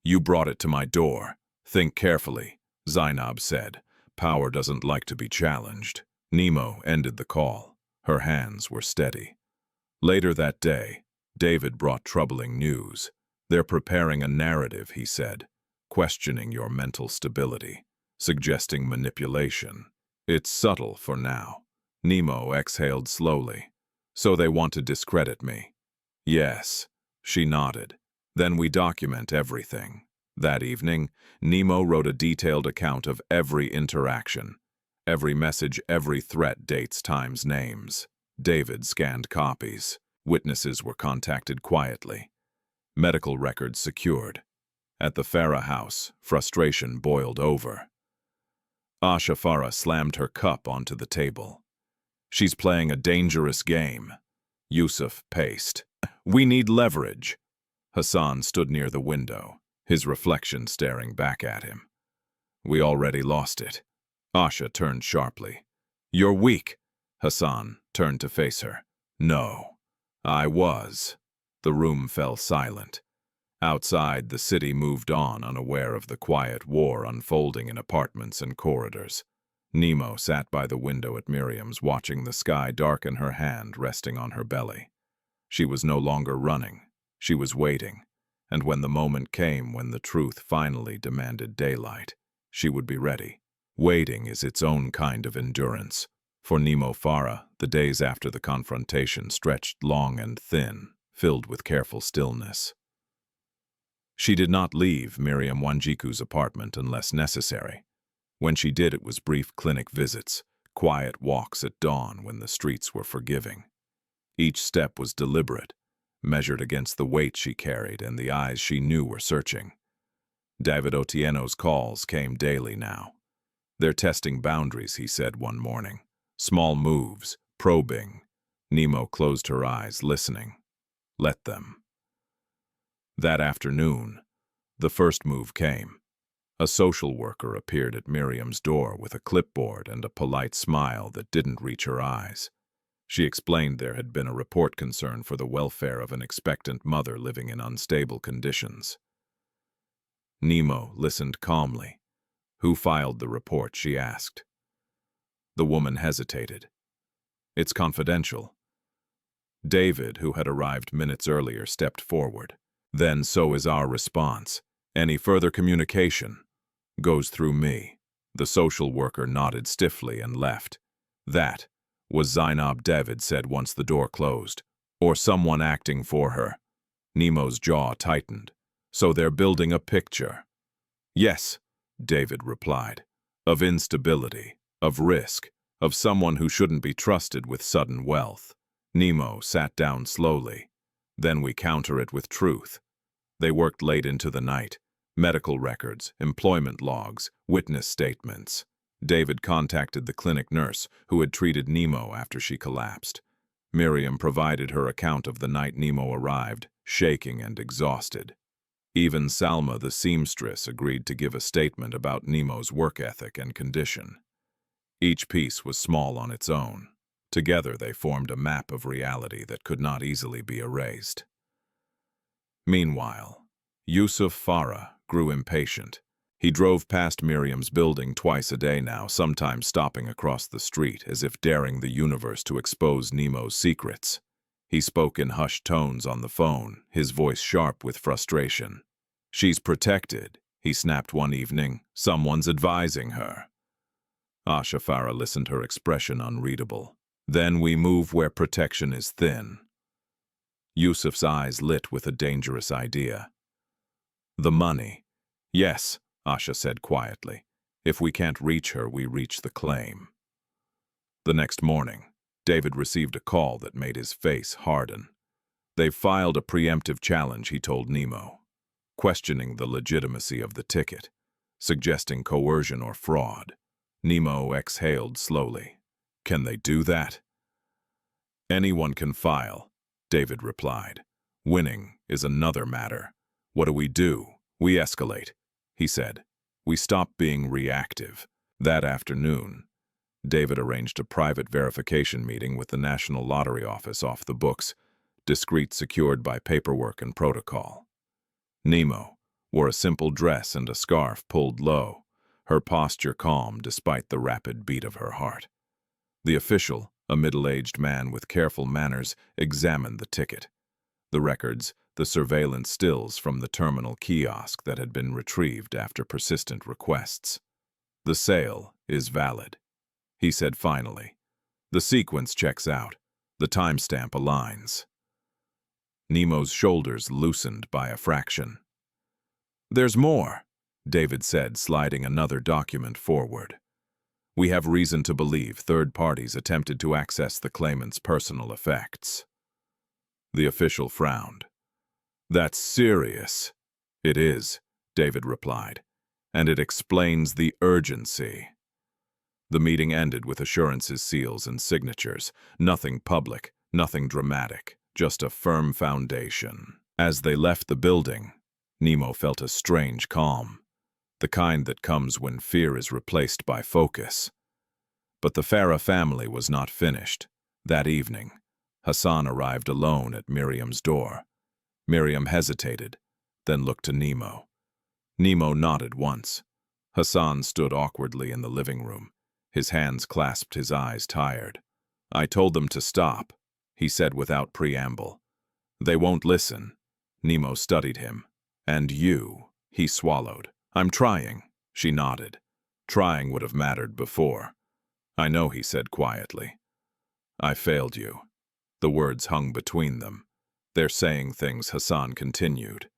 You brought it to my door. Think carefully," Zainab said. "Power doesn't like to be challenged." Nimo ended the call. Her hands were steady. Later that day, David brought troubling news. "They're preparing a narrative," he said, "questioning your mental stability, suggesting manipulation. It's subtle for now." Nimo exhaled slowly. "So they want to discredit me?" "Yes," she nodded. "Then we document everything." That evening, Nimo wrote a detailed account of every interaction. Every message, every threat, dates, times, names. David scanned copies. Witnesses were contacted quietly. Medical records secured. At the Farah house, frustration boiled over. Asha Farah slammed her cup onto the table. "She's playing a dangerous game." Yusuf paced. "We need leverage." Hassan stood near the window, his reflection staring back at him. "We already lost it." Asha turned sharply. "You're weak." Hassan turned to face her. "No, I was." The room fell silent. Outside, the city moved on, unaware of the quiet war unfolding in apartments and corridors. Nimo sat by the window at Miriam's, watching the sky darken, her hand resting on her belly. She was no longer running. She was waiting. And when the moment came when the truth finally demanded daylight, she would be ready. Waiting is its own kind of endurance. For Nimo Farah, the days after the confrontation stretched long and thin, filled with careful stillness. She did not leave Miriam Wanjiku's apartment unless necessary. When she did, it was brief clinic visits, quiet walks at dawn when the streets were forgiving. Each step was deliberate, measured against the weight she carried and the eyes she knew were searching. David Otieno's calls came daily now. "They're testing boundaries," he said one morning. "Small moves, probing." Nimo closed her eyes, listening. Let them. That afternoon, the first move came. A social worker appeared at Miriam's door with a clipboard and a polite smile that didn't reach her eyes. She explained there had been a report concern for the welfare of an expectant mother living in unstable conditions. Nimo listened calmly. "Who filed the report?" she asked. The woman hesitated. "It's confidential." David, who had arrived minutes earlier, stepped forward. "Then so is our response. Any further communication goes through me." The social worker nodded stiffly and left. "That was Zainab," David said once the door closed. "Or someone acting for her." Nimo's jaw tightened. "So they're building a picture." "Yes," David replied. "Of instability, of risk, of someone who shouldn't be trusted with sudden wealth." Nimo sat down slowly. "Then we counter it with truth." They worked late into the night. Medical records, employment logs, witness statements. David contacted the clinic nurse who had treated Nimo after she collapsed. Miriam provided her account of the night Nimo arrived, shaking and exhausted. Even Salma, the seamstress, agreed to give a statement about Nimo's work ethic and condition. Each piece was small on its own. Together they formed a map of reality that could not easily be erased. Meanwhile, Yusuf Farah grew impatient. He drove past Miriam's building twice a day now, sometimes stopping across the street as if daring the universe to expose Nimo's secrets. He spoke in hushed tones on the phone, his voice sharp with frustration. "She's protected," he snapped one evening. "Someone's advising her." Asha Farah listened, her expression unreadable. "Then we move where protection is thin." Yusuf's eyes lit with a dangerous idea. "The money." "Yes," Asha said quietly. "If we can't reach her, we reach the claim." The next morning, David received a call that made his face harden. "They've filed a preemptive challenge," he told Nimo, questioning the legitimacy of the ticket, suggesting coercion or fraud. Nimo exhaled slowly. "Can they do that?" "Anyone can file," David replied. "Winning is another matter. What do? We escalate," he said. "We stop being reactive." That afternoon, David arranged a private verification meeting with the National Lottery Office off the books, discreet, secured by paperwork and protocol. Nimo wore a simple dress and a scarf pulled low, her posture calm despite the rapid beat of her heart. The official, a middle-aged man with careful manners, examined the ticket. The records, the surveillance stills from the terminal kiosk that had been retrieved after persistent requests. "The sale is valid," he said finally. "The sequence checks out. The timestamp aligns." Nimo's shoulders loosened by a fraction. "There's more," David said, sliding another document forward. "We have reason to believe third parties attempted to access the claimant's personal effects." The official frowned. "That's serious." "It is," David replied, "and it explains the urgency." The meeting ended with assurances, seals, and signatures. Nothing public, nothing dramatic, just a firm foundation. As they left the building, Nimo felt a strange calm, the kind that comes when fear is replaced by focus. But the Farah family was not finished. That evening, Hassan arrived alone at Miriam's door. Miriam hesitated, then looked to Nimo. Nimo nodded once. Hassan stood awkwardly in the living room. His hands clasped, his eyes tired. "I told them to stop," he said without preamble. "They won't listen." Nimo studied him. "And you," he swallowed. "I'm trying," she nodded. Trying would have mattered before. "I know," he said quietly. "I failed you." The words hung between them. "They're saying things," Hassan continued.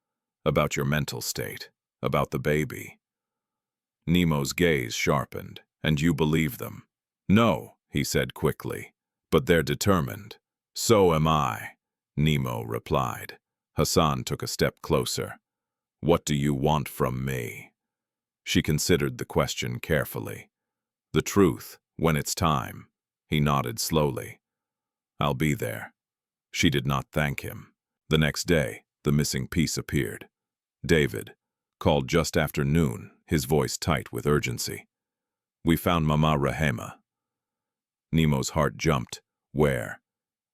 "About your mental state, about the baby." Nemo's gaze sharpened. "And you believe them?" "No," he said quickly. "But they're determined." "So am I," Nimo replied. Hassan took a step closer. "What do you want from me?" She considered the question carefully. "The truth, when it's time." He nodded slowly. "I'll be there." She did not thank him. The next day, the missing piece appeared. David called just after noon, his voice tight with urgency. "We found Mama Rahema." Nemo's heart jumped. "Where?"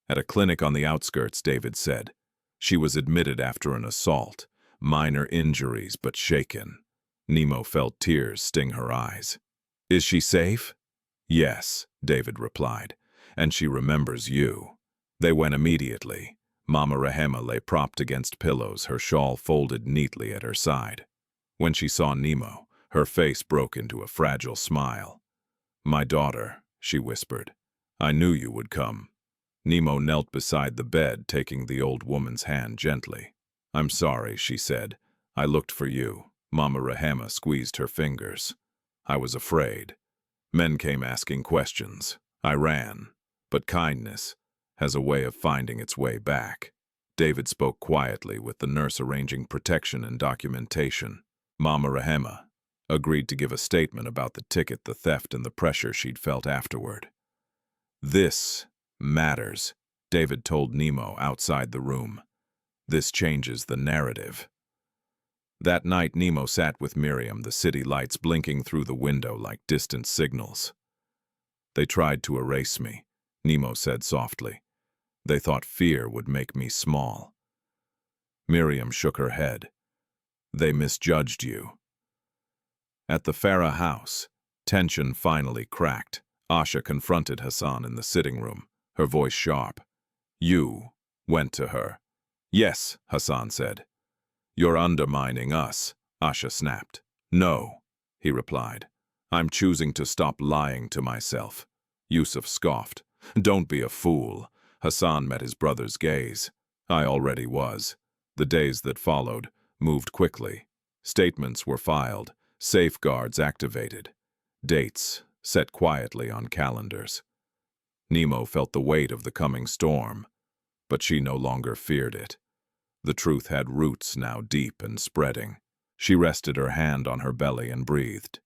"At a clinic on the outskirts," David said. "She was admitted after an assault. Minor injuries, but shaken." Nimo felt tears sting her eyes. "Is she safe?" "Yes," David replied. "And she remembers you." They went immediately. Mama Rahema lay propped against pillows, her shawl folded neatly at her side. When she saw Nimo, her face broke into a fragile smile. "My daughter," she whispered. "I knew you would come." Nimo knelt beside the bed, taking the old woman's hand gently. "I'm sorry," she said. "I looked for you." Mama Rahema squeezed her fingers. "I was afraid. Men came asking questions. I ran. But kindness has a way of finding its way back." David spoke quietly, with the nurse arranging protection and documentation. Mama Rahema agreed to give a statement about the ticket, the theft, and the pressure she'd felt afterward. "This matters," David told Nimo outside the room. "This changes the narrative." That night, Nimo sat with Miriam, the city lights blinking through the window like distant signals. "They tried to erase me," Nimo said softly. "They thought fear would make me small." Miriam shook her head. "They misjudged you." At the Farah house, tension finally cracked. Asha confronted Hassan in the sitting room, her voice sharp. "You went to her." "Yes," Hassan said. "You're undermining us," Asha snapped. "No," he replied. "I'm choosing to stop lying to myself." Yusuf scoffed. "Don't be a fool." Hassan met his brother's gaze. "I already was." The days that followed moved quickly. Statements were filed, safeguards activated, dates set quietly on calendars. Nimo felt the weight of the coming storm, but she no longer feared it. The truth had roots now deep and spreading. She rested her hand on her belly and breathed,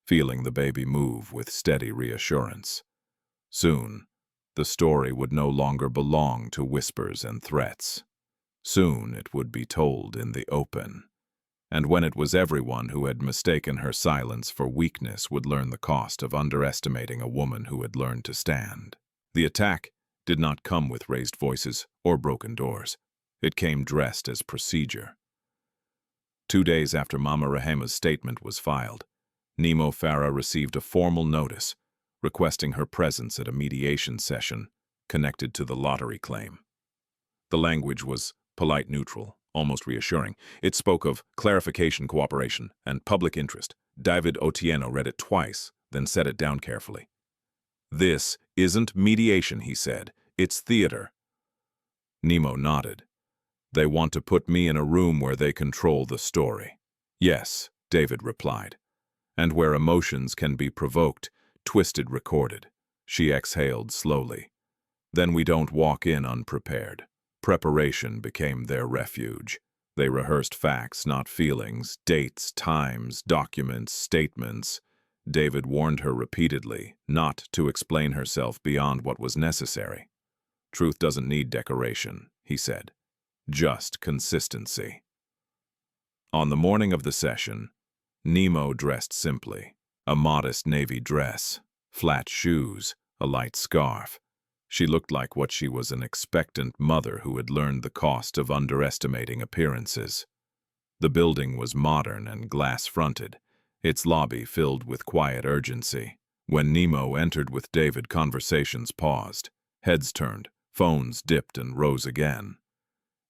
feeling the baby move with steady reassurance. Soon, the story would no longer belong to whispers and threats. Soon it would be told in the open. And when it was, everyone who had mistaken her silence for weakness would learn the cost of underestimating a woman who had learned to stand. The attack did not come with raised voices or broken doors. It came dressed as procedure. 2 days after Mama Rahema's statement was filed, Nimo Farah received a formal notice requesting her presence at a mediation session connected to the lottery claim. The language was polite, neutral, almost reassuring. It spoke of clarification, cooperation, and public interest. David Otieno read it twice, then set it down carefully. "This isn't mediation," he said. "It's theater." Nimo nodded. "They want to put me in a room where they control the story." "Yes," David replied. "And where emotions can be provoked, twisted, recorded." She exhaled slowly. "Then we don't walk in unprepared." Preparation became their refuge. They rehearsed facts, not feelings, dates, times, documents, statements. David warned her repeatedly not to explain herself beyond what was necessary. "Truth doesn't need decoration," he said. "Just consistency." On the morning of the session, Nimo dressed simply. A modest navy dress, flat shoes, a light scarf. She looked like what she was, an expectant mother who had learned the cost of underestimating appearances. The building was modern and glass-fronted, its lobby filled with quiet urgency. When Nimo entered with David, conversations paused. Heads turned, phones dipped and rose again.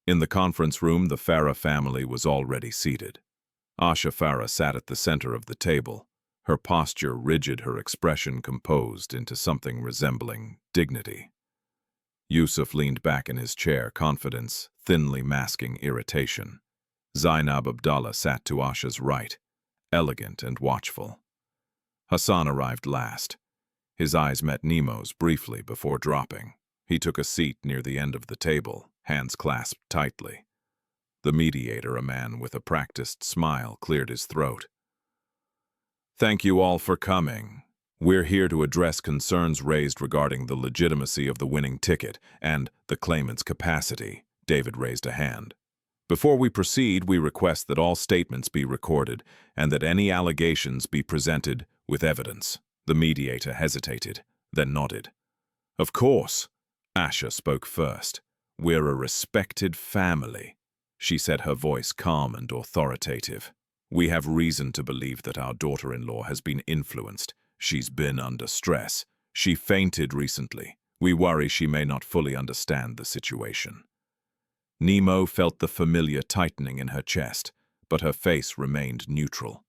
In the conference room, the Farah family was already seated. Asha Farah sat at the center of the table, her posture rigid, her expression composed into something resembling dignity. Yusuf leaned back in his chair, confidence thinly masking irritation. Zainab Abdallah sat to Asha's right, elegant and watchful. Hassan arrived last. His eyes met Nimo's briefly before dropping. He took a seat near the end of the table, hands clasped tightly. The mediator, a man with a practiced smile, cleared his throat. "Thank you all for coming. We're here to address concerns raised regarding the legitimacy of the winning ticket and the claimant's capacity." David raised a hand. "Before we proceed, we request that all statements be recorded and that any allegations be presented with evidence." The mediator hesitated, then nodded. "Of course." Asha spoke first. "We're a respected family," she said, her voice calm and authoritative. "We have reason to believe that our daughter-in-law has been influenced. She's been under stress. She fainted recently. We worry she may not fully understand the situation." Nimo felt the familiar tightening in her chest, but her face remained neutral.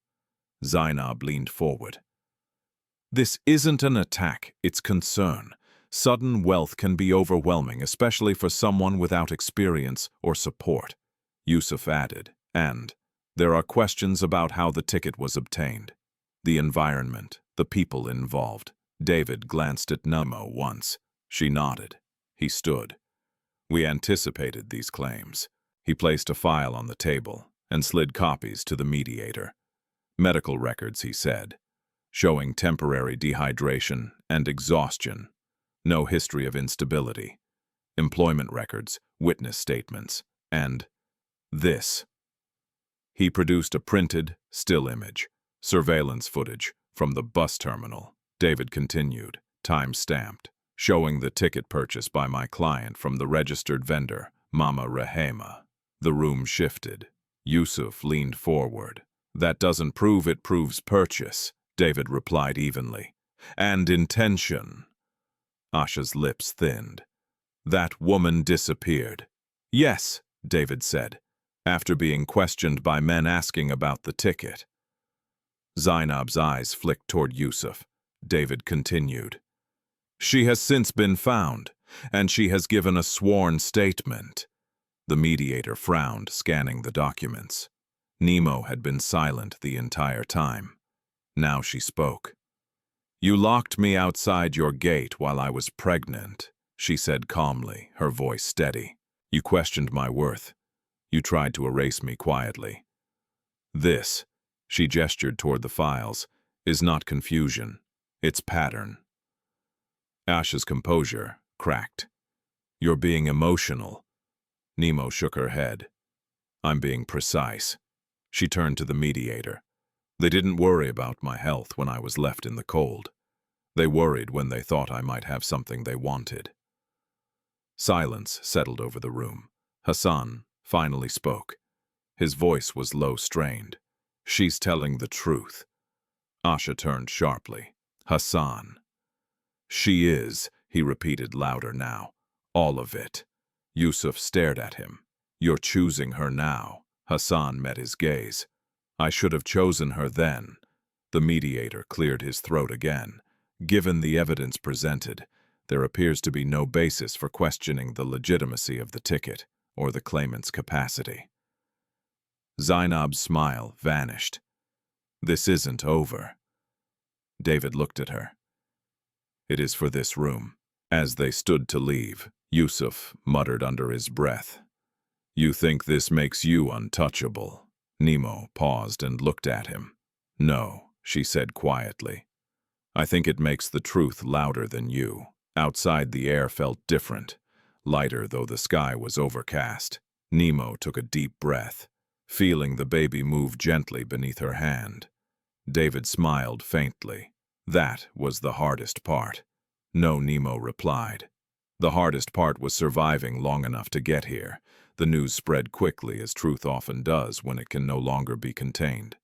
Zainab leaned forward. "This isn't an attack, it's concern. Sudden wealth can be overwhelming, especially for someone without experience or support," Yusuf added, "and there are questions about how the ticket was obtained. The environment, the people involved." David glanced at Nimo once. She nodded. He stood. "We anticipated these claims." He placed a file on the table and slid copies to the mediator. "Medical records," he said, "showing temporary dehydration and exhaustion. No history of instability. Employment records, witness statements, and this." He produced a printed, still image, surveillance footage from the bus terminal. David continued, time-stamped, showing the ticket purchase by my client from the registered vendor, Mama Rahema. The room shifted. Yusuf leaned forward. "That doesn't prove it proves purchase," David replied evenly. "And intention." Asha's lips thinned. "That woman disappeared." "Yes," David said, after being questioned by men asking about the ticket. Zainab's eyes flicked toward Yusuf. David continued. "She has since been found, and she has given a sworn statement." The mediator frowned, scanning the documents. Nimo had been silent the entire time. Now she spoke. "You locked me outside your gate while I was pregnant," she said calmly, her voice steady. "You questioned my worth. You tried to erase me quietly. This," she gestured toward the files, "is not confusion. It's pattern." Asha's composure cracked. "You're being emotional." Nimo shook her head. "I'm being precise." She turned to the mediator. "They didn't worry about my health when I was left in the cold. They worried when they thought I might have something they wanted." Silence settled over the room. Hassan finally spoke. His voice was low-strained. "She's telling the truth." Asha turned sharply. "Hassan." "She is," he repeated louder now. "All of it." Yusuf stared at him. "You're choosing her now." Hassan met his gaze. "I should have chosen her then." The mediator cleared his throat again. "Given the evidence presented, there appears to be no basis for questioning the legitimacy of the ticket or the claimant's capacity." Zainab's smile vanished. "This isn't over." David looked at her. "It is for this room." As they stood to leave, Yusuf muttered under his breath, "You think this makes you untouchable?" Nimo paused and looked at him. "No," she said quietly. "I think it makes the truth louder than you." Outside, the air felt different, lighter though the sky was overcast. Nimo took a deep breath, feeling the baby move gently beneath her hand. David smiled faintly. That was the hardest part. "No," Nimo replied. The hardest part was surviving long enough to get here. The news spread quickly, as truth often does when it can no longer be contained.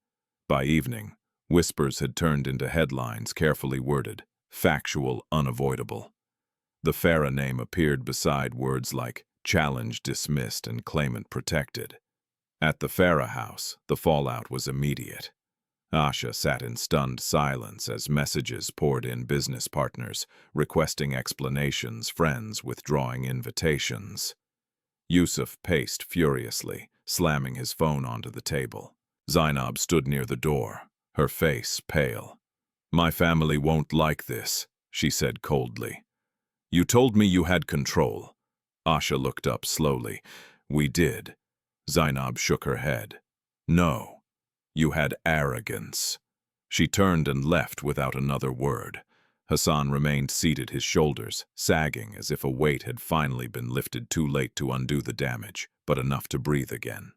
By evening, whispers had turned into headlines carefully worded, factual, unavoidable. The Farah name appeared beside words like challenge dismissed and claimant protected. At the Farah house, the fallout was immediate. Asha sat in stunned silence as messages poured in, business partners requesting explanations, friends withdrawing invitations. Yusuf paced furiously, slamming his phone onto the table. Zainab stood near the door, her face pale. "My family won't like this," she said coldly. "You told me you had control." Asha looked up slowly. "We did." Zainab shook her head. "No. You had arrogance." She turned and left without another word. Hassan remained seated, his shoulders sagging as if a weight had finally been lifted, too late to undo the damage, but enough to breathe again.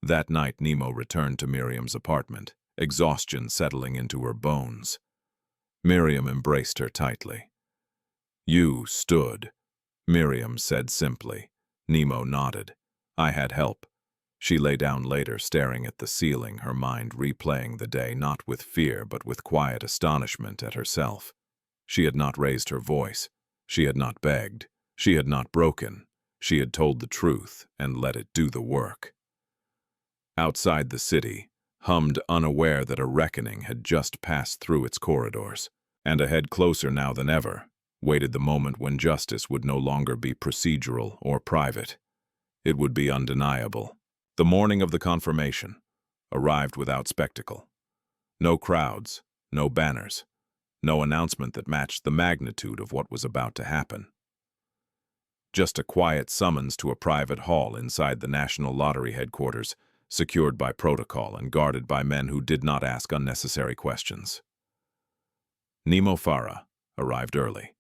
That night, Nimo returned to Miriam's apartment, exhaustion settling into her bones. Miriam embraced her tightly. "You stood," Miriam said simply. Nimo nodded. "I had help." She lay down later, staring at the ceiling, her mind replaying the day, not with fear but with quiet astonishment at herself. She had not raised her voice. She had not begged. She had not broken. She had told the truth and let it do the work. Outside the city, hummed, unaware that a reckoning had just passed through its corridors. And ahead, closer now than ever, waited the moment when justice would no longer be procedural or private. It would be undeniable. The morning of the confirmation arrived without spectacle. No crowds, no banners, no announcement that matched the magnitude of what was about to happen. Just a quiet summons to a private hall inside the National Lottery headquarters, secured by protocol and guarded by men who did not ask unnecessary questions. Nimo Farah arrived early.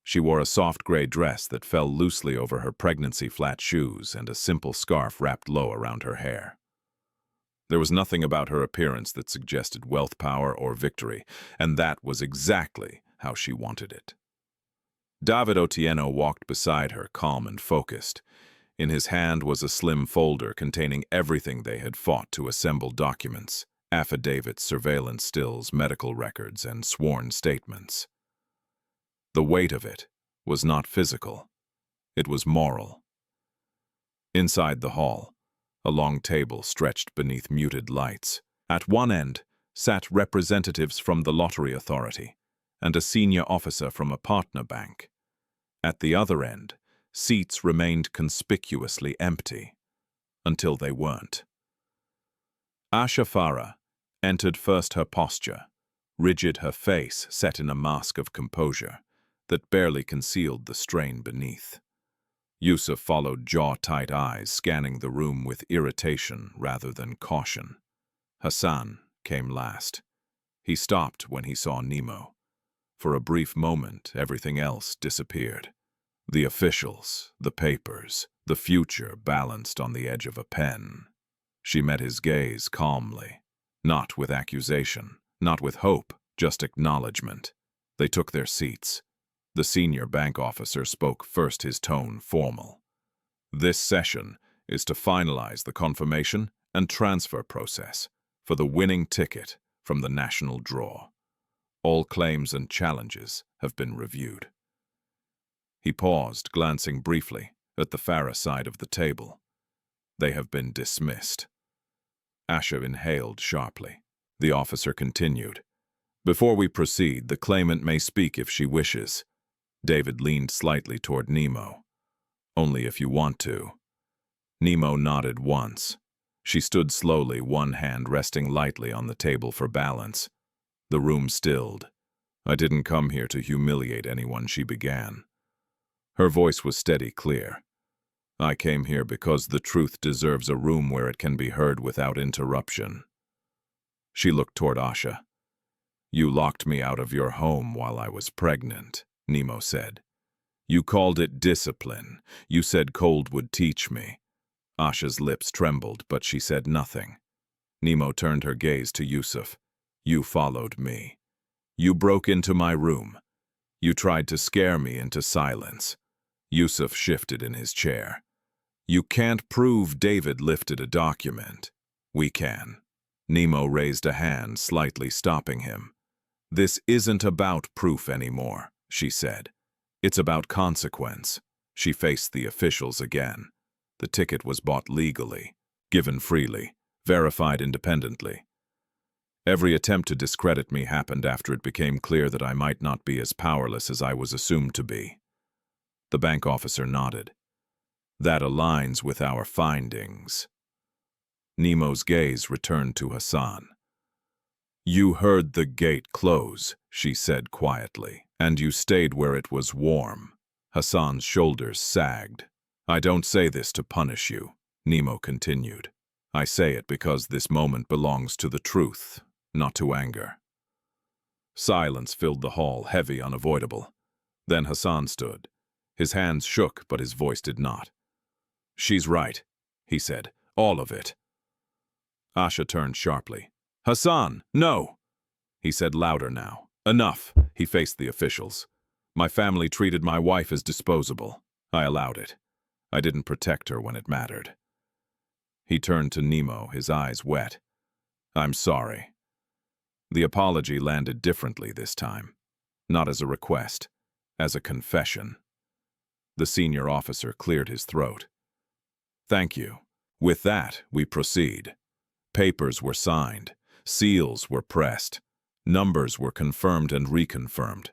She wore a soft gray dress that fell loosely over her pregnancy flat shoes and a simple scarf wrapped low around her hair. There was nothing about her appearance that suggested wealth, power, or victory, and that was exactly how she wanted it. David Otieno walked beside her, calm and focused. In his hand was a slim folder containing everything they had fought to assemble: documents, affidavits, surveillance stills, medical records, and sworn statements. The weight of it was not physical. It was moral. Inside the hall, a long table stretched beneath muted lights. At one end sat representatives from the Lottery Authority and a senior officer from a partner bank. At the other end, seats remained conspicuously empty, until they weren't. Asha Farah entered first, her posture, rigid, her face set in a mask of composure that barely concealed the strain beneath. Yusuf followed, jaw-tight eyes scanning the room with irritation rather than caution. Hassan came last. He stopped when he saw Nimo. For a brief moment, everything else disappeared. The officials, the papers, the future balanced on the edge of a pen. She met his gaze calmly, not with accusation, not with hope, just acknowledgement. They took their seats. The senior bank officer spoke first, his tone formal. "This session is to finalize the confirmation and transfer process for the winning ticket from the national draw. All claims and challenges have been reviewed." He paused, glancing briefly at the Farah side of the table. "They have been dismissed." Asha inhaled sharply. The officer continued. "Before we proceed, the claimant may speak if she wishes." David leaned slightly toward Nimo. "Only if you want to." Nimo nodded once. She stood slowly, one hand resting lightly on the table for balance. The room stilled. "I didn't come here to humiliate anyone," she began. Her voice was steady, clear. "I came here because the truth deserves a room where it can be heard without interruption." She looked toward Asha. "You locked me out of your home while I was pregnant," Nimo said. "You called it discipline. You said cold would teach me." Asha's lips trembled, but she said nothing. Nimo turned her gaze to Yusuf. "You followed me. You broke into my room. You tried to scare me into silence. Yusuf shifted in his chair. You can't prove David lifted a document. We can. Nimo raised a hand, slightly stopping him. This isn't about proof anymore, she said. It's about consequence. She faced the officials again. The ticket was bought legally, given freely, verified independently. Every attempt to discredit me happened after it became clear that I might not be as powerless as I was assumed to be. The bank officer nodded. That aligns with our findings. Nimo's gaze returned to Hassan. You heard the gate close, she said quietly, and you stayed where it was warm. Hassan's shoulders sagged. I don't say this to punish you, Nimo continued. I say it because this moment belongs to the truth, not to anger. Silence filled the hall, heavy, unavoidable. Then Hassan stood. His hands shook, but his voice did not. She's right, he said. All of it. Asha turned sharply. Hassan, no! He said louder now. Enough, he faced the officials. My family treated my wife as disposable. I allowed it. I didn't protect her when it mattered. He turned to Nimo, his eyes wet. I'm sorry. The apology landed differently this time. Not as a request, as a confession. The senior officer cleared his throat. Thank you. With that, we proceed. Papers were signed. Seals were pressed. Numbers were confirmed and reconfirmed.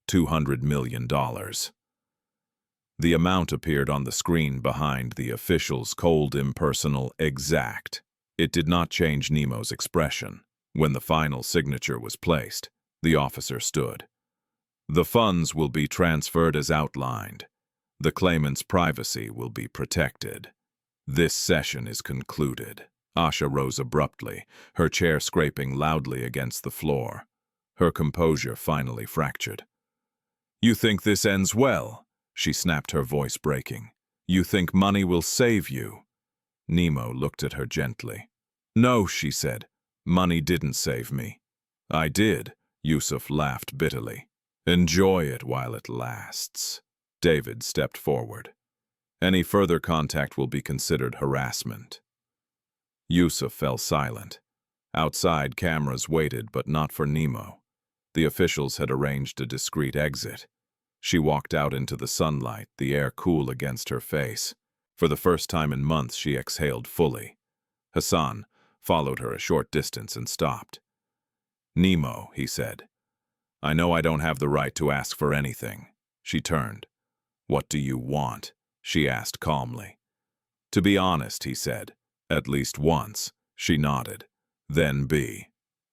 $200 million. The amount appeared on the screen behind the official's cold, impersonal, exact. It did not change Nimo's expression. When the final signature was placed, the officer stood. The funds will be transferred as outlined. The claimant's privacy will be protected. This session is concluded. Asha rose abruptly, her chair scraping loudly against the floor. Her composure finally fractured. You think this ends well? She snapped, her voice breaking. You think money will save you? Nimo looked at her gently. No, she said. Money didn't save me. I did, Yusuf laughed bitterly. Enjoy it while it lasts. David stepped forward. Any further contact will be considered harassment. Yusuf fell silent. Outside, cameras waited, but not for Nimo. The officials had arranged a discreet exit. She walked out into the sunlight, the air cool against her face. For the first time in months, she exhaled fully. Hassan followed her a short distance and stopped. Nimo, he said. I know I don't have the right to ask for anything. She turned. What do you want? She asked calmly. To be honest, he said. At least once. She nodded. Then be.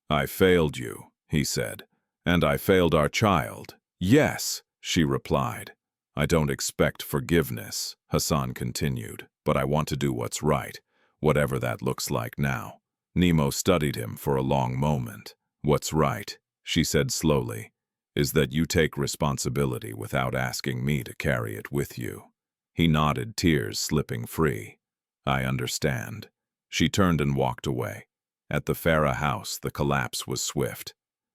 I failed you, he said. And I failed our child. Yes, she replied. I don't expect forgiveness, Hassan continued, but I want to do what's right, whatever that looks like now. Nimo studied him for a long moment. What's right, she said slowly, is that you take responsibility without asking me to carry it with you. He nodded, tears slipping free. I understand. She turned and walked away. At the Farah house, the collapse was swift.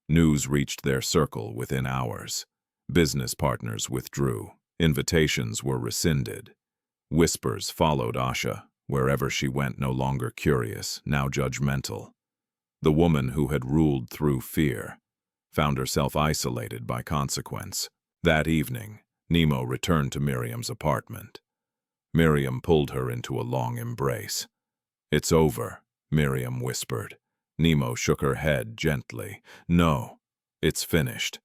News reached their circle within hours. Business partners withdrew. Invitations were rescinded. Whispers followed Asha, wherever she went, no longer curious, now judgmental. The woman who had ruled through fear found herself isolated by consequence. That evening, Nimo returned to Miriam's apartment. Miriam pulled her into a long embrace. It's over, Miriam whispered. Nimo shook her head gently. No, it's finished.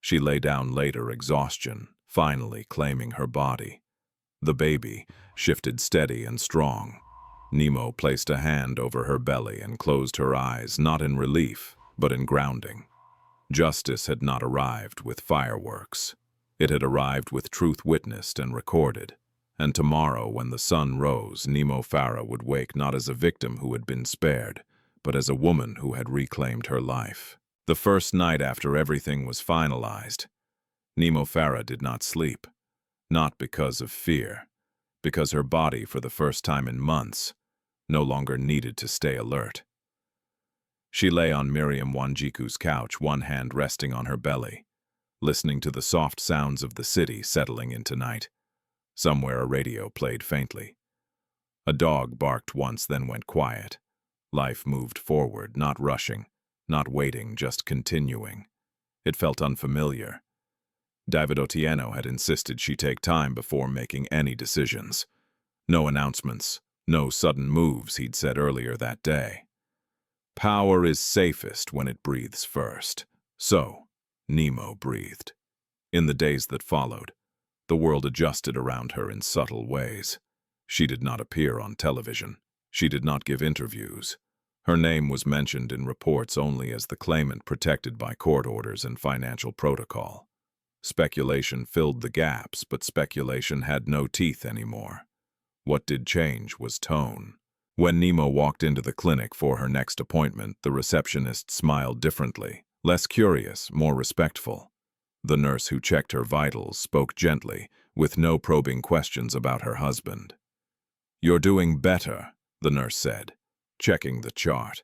She lay down later, exhaustion, finally claiming her body. The baby shifted steady and strong. Nimo placed a hand over her belly and closed her eyes, not in relief, but in grounding. Justice had not arrived with fireworks. It had arrived with truth witnessed and recorded. And tomorrow, when the sun rose, Nimo Farah would wake not as a victim who had been spared, but as a woman who had reclaimed her life. The first night after everything was finalized, Nimo Farah did not sleep. Not because of fear, because her body, for the first time in months, no longer needed to stay alert. She lay on Miriam Wanjiku's couch, one hand resting on her belly. listening to the soft sounds of the city settling into night. Somewhere a radio played faintly. A dog barked once, then went quiet. Life moved forward, not rushing, not waiting, just continuing. It felt unfamiliar. David Otieno had insisted she take time before making any decisions. No announcements, no sudden moves, he'd said earlier that day. Power is safest when it breathes first. So, Nimo breathed. In the days that followed, the world adjusted around her in subtle ways. She did not appear on television. She did not give interviews. Her name was mentioned in reports only as the claimant protected by court orders and financial protocol. Speculation filled the gaps, but speculation had no teeth anymore. What did change was tone. When Nimo walked into the clinic for her next appointment, the receptionist smiled differently, less curious, more respectful. The nurse who checked her vitals spoke gently, with no probing questions about her husband. "You're doing better," the nurse said, checking the chart.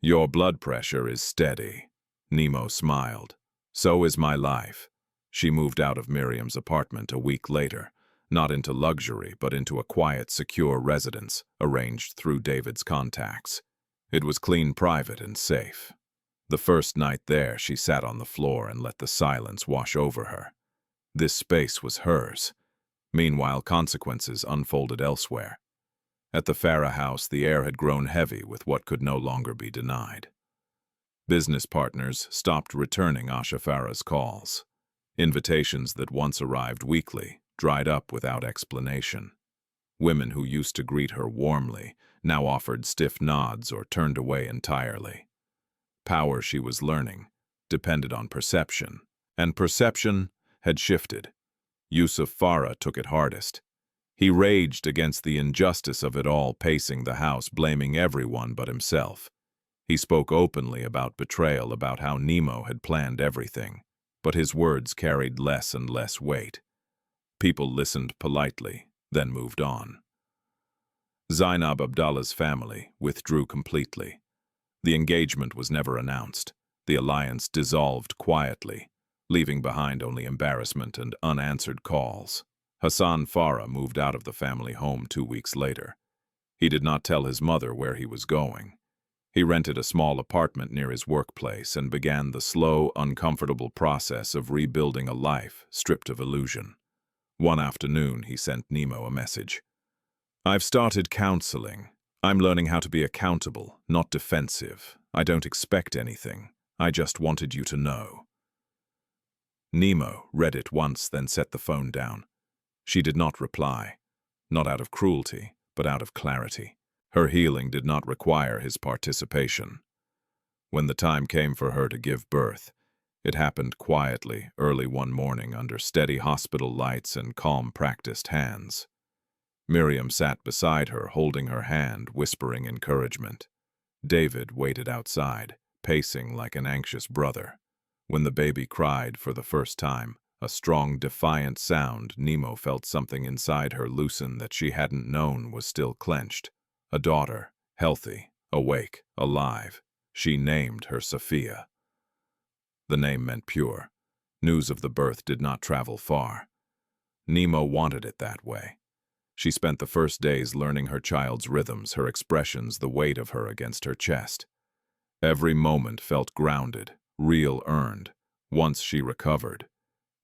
"Your blood pressure is steady." Nimo smiled. "So is my life." She moved out of Miriam's apartment a week later, not into luxury, but into a quiet, secure residence arranged through David's contacts. It was clean, private, and safe. The first night there, she sat on the floor and let the silence wash over her. This space was hers. Meanwhile, consequences unfolded elsewhere. At the Farah house, the air had grown heavy with what could no longer be denied. Business partners stopped returning Asha Farah's calls. Invitations that once arrived weekly dried up without explanation. Women who used to greet her warmly now offered stiff nods or turned away entirely. Power, she was learning, depended on perception, and perception had shifted. Yusuf Farah took it hardest. He raged against the injustice of it all, pacing the house, blaming everyone but himself. He spoke openly about betrayal, about how Nimo had planned everything, but his words carried less and less weight. People listened politely, then moved on. Zainab Abdallah's family withdrew completely. The engagement was never announced. The alliance dissolved quietly, leaving behind only embarrassment and unanswered calls. Hassan Farah moved out of the family home 2 weeks later. He did not tell his mother where he was going. He rented a small apartment near his workplace and began the slow, uncomfortable process of rebuilding a life stripped of illusion. One afternoon, he sent Nimo a message. "I've started counseling. I'm learning how to be accountable, not defensive. I don't expect anything. I just wanted you to know." Nimo read it once, then set the phone down. She did not reply, not out of cruelty, but out of clarity. Her healing did not require his participation. When the time came for her to give birth, it happened quietly, early one morning under steady hospital lights and calm, practiced hands. Miriam sat beside her, holding her hand, whispering encouragement. David waited outside, pacing like an anxious brother. When the baby cried for the first time, a strong, defiant sound, Nimo felt something inside her loosen that she hadn't known was still clenched. A daughter, healthy, awake, alive. She named her Sophia. The name meant pure. News of the birth did not travel far. Nimo wanted it that way. She spent the first days learning her child's rhythms, her expressions, the weight of her against her chest. Every moment felt grounded, real, earned. Once she recovered,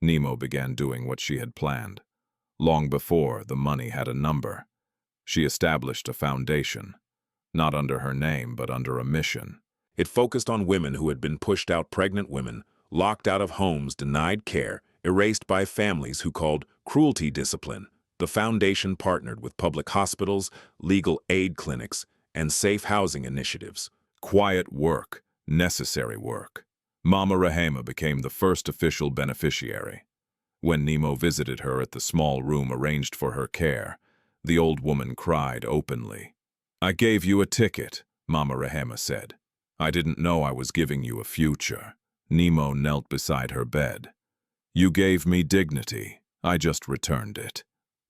Nimo began doing what she had planned. Long before, the money had a number. She established a foundation, not under her name, but under a mission. It focused on women who had been pushed out, pregnant women, locked out of homes, denied care, erased by families who called cruelty discipline. The foundation partnered with public hospitals, legal aid clinics, and safe housing initiatives. Quiet work, necessary work. Mama Rahema became the first official beneficiary. When Nimo visited her at the small room arranged for her care, the old woman cried openly. "I gave you a ticket," Mama Rahema said. "I didn't know I was giving you a future." Nimo knelt beside her bed. "You gave me dignity. I just returned it."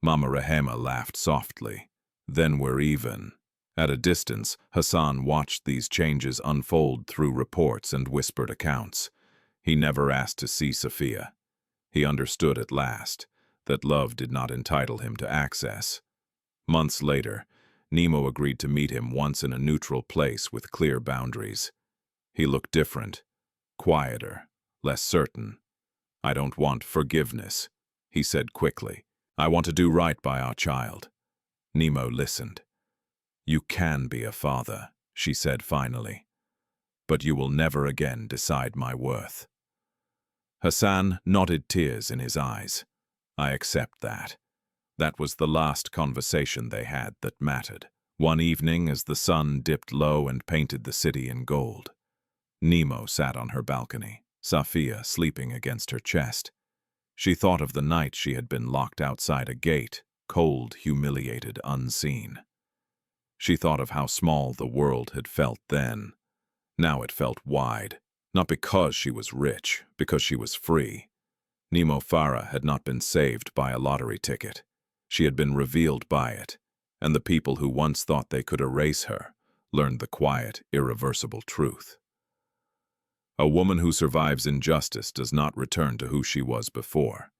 Mama Rahema laughed softly. "Then we're even." At a distance, Hassan watched these changes unfold through reports and whispered accounts. He never asked to see Sophia. He understood at last that love did not entitle him to access. Months later, Nimo agreed to meet him once in a neutral place with clear boundaries. He looked different, quieter, less certain. "I don't want forgiveness," he said quickly. "I want to do right by our child." Nimo listened. "You can be a father," she said finally, "but you will never again decide my worth." Hassan nodded, tears in his eyes. "I accept that." That was the last conversation they had that mattered. One evening, as the sun dipped low and painted the city in gold, Nimo sat on her balcony, Safia sleeping against her chest. She thought of the night she had been locked outside a gate, cold, humiliated, unseen. She thought of how small the world had felt then. Now it felt wide, not because she was rich, because she was free. Nimo Farah had not been saved by a lottery ticket. She had been revealed by it, and the people who once thought they could erase her learned the quiet, irreversible truth. A woman who survives injustice does not return to who she was before.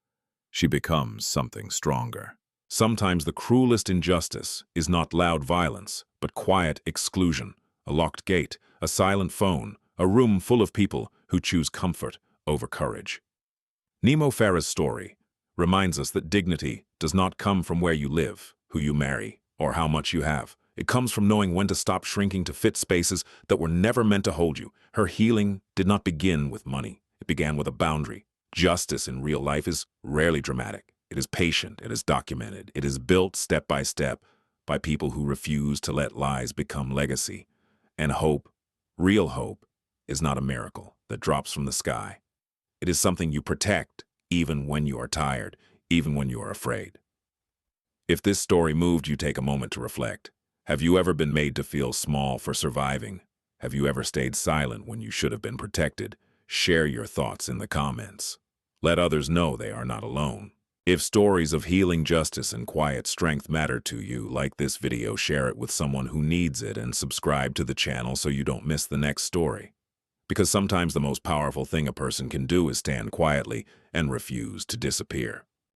She becomes something stronger. Sometimes the cruelest injustice is not loud violence, but quiet exclusion, a locked gate, a silent phone, a room full of people who choose comfort over courage. Nimo Farah's story reminds us that dignity does not come from where you live, who you marry, or how much you have. It comes from knowing when to stop shrinking to fit spaces that were never meant to hold you. Her healing did not begin with money. It began with a boundary. Justice in real life is rarely dramatic. It is patient. It is documented. It is built step by people who refuse to let lies become legacy. And hope, real hope, is not a miracle that drops from the sky. It is something you protect even when you are tired, even when you are afraid. If this story moved you, take a moment to reflect. Have you ever been made to feel small for surviving? Have you ever stayed silent when you should have been protected? Share your thoughts in the comments. Let others know they are not alone. If stories of healing, justice, and quiet strength matter to you, like this video, share it with someone who needs it, and subscribe to the channel so you don't miss the next story. Because sometimes the most powerful thing a person can do is stand quietly and refuse to disappear.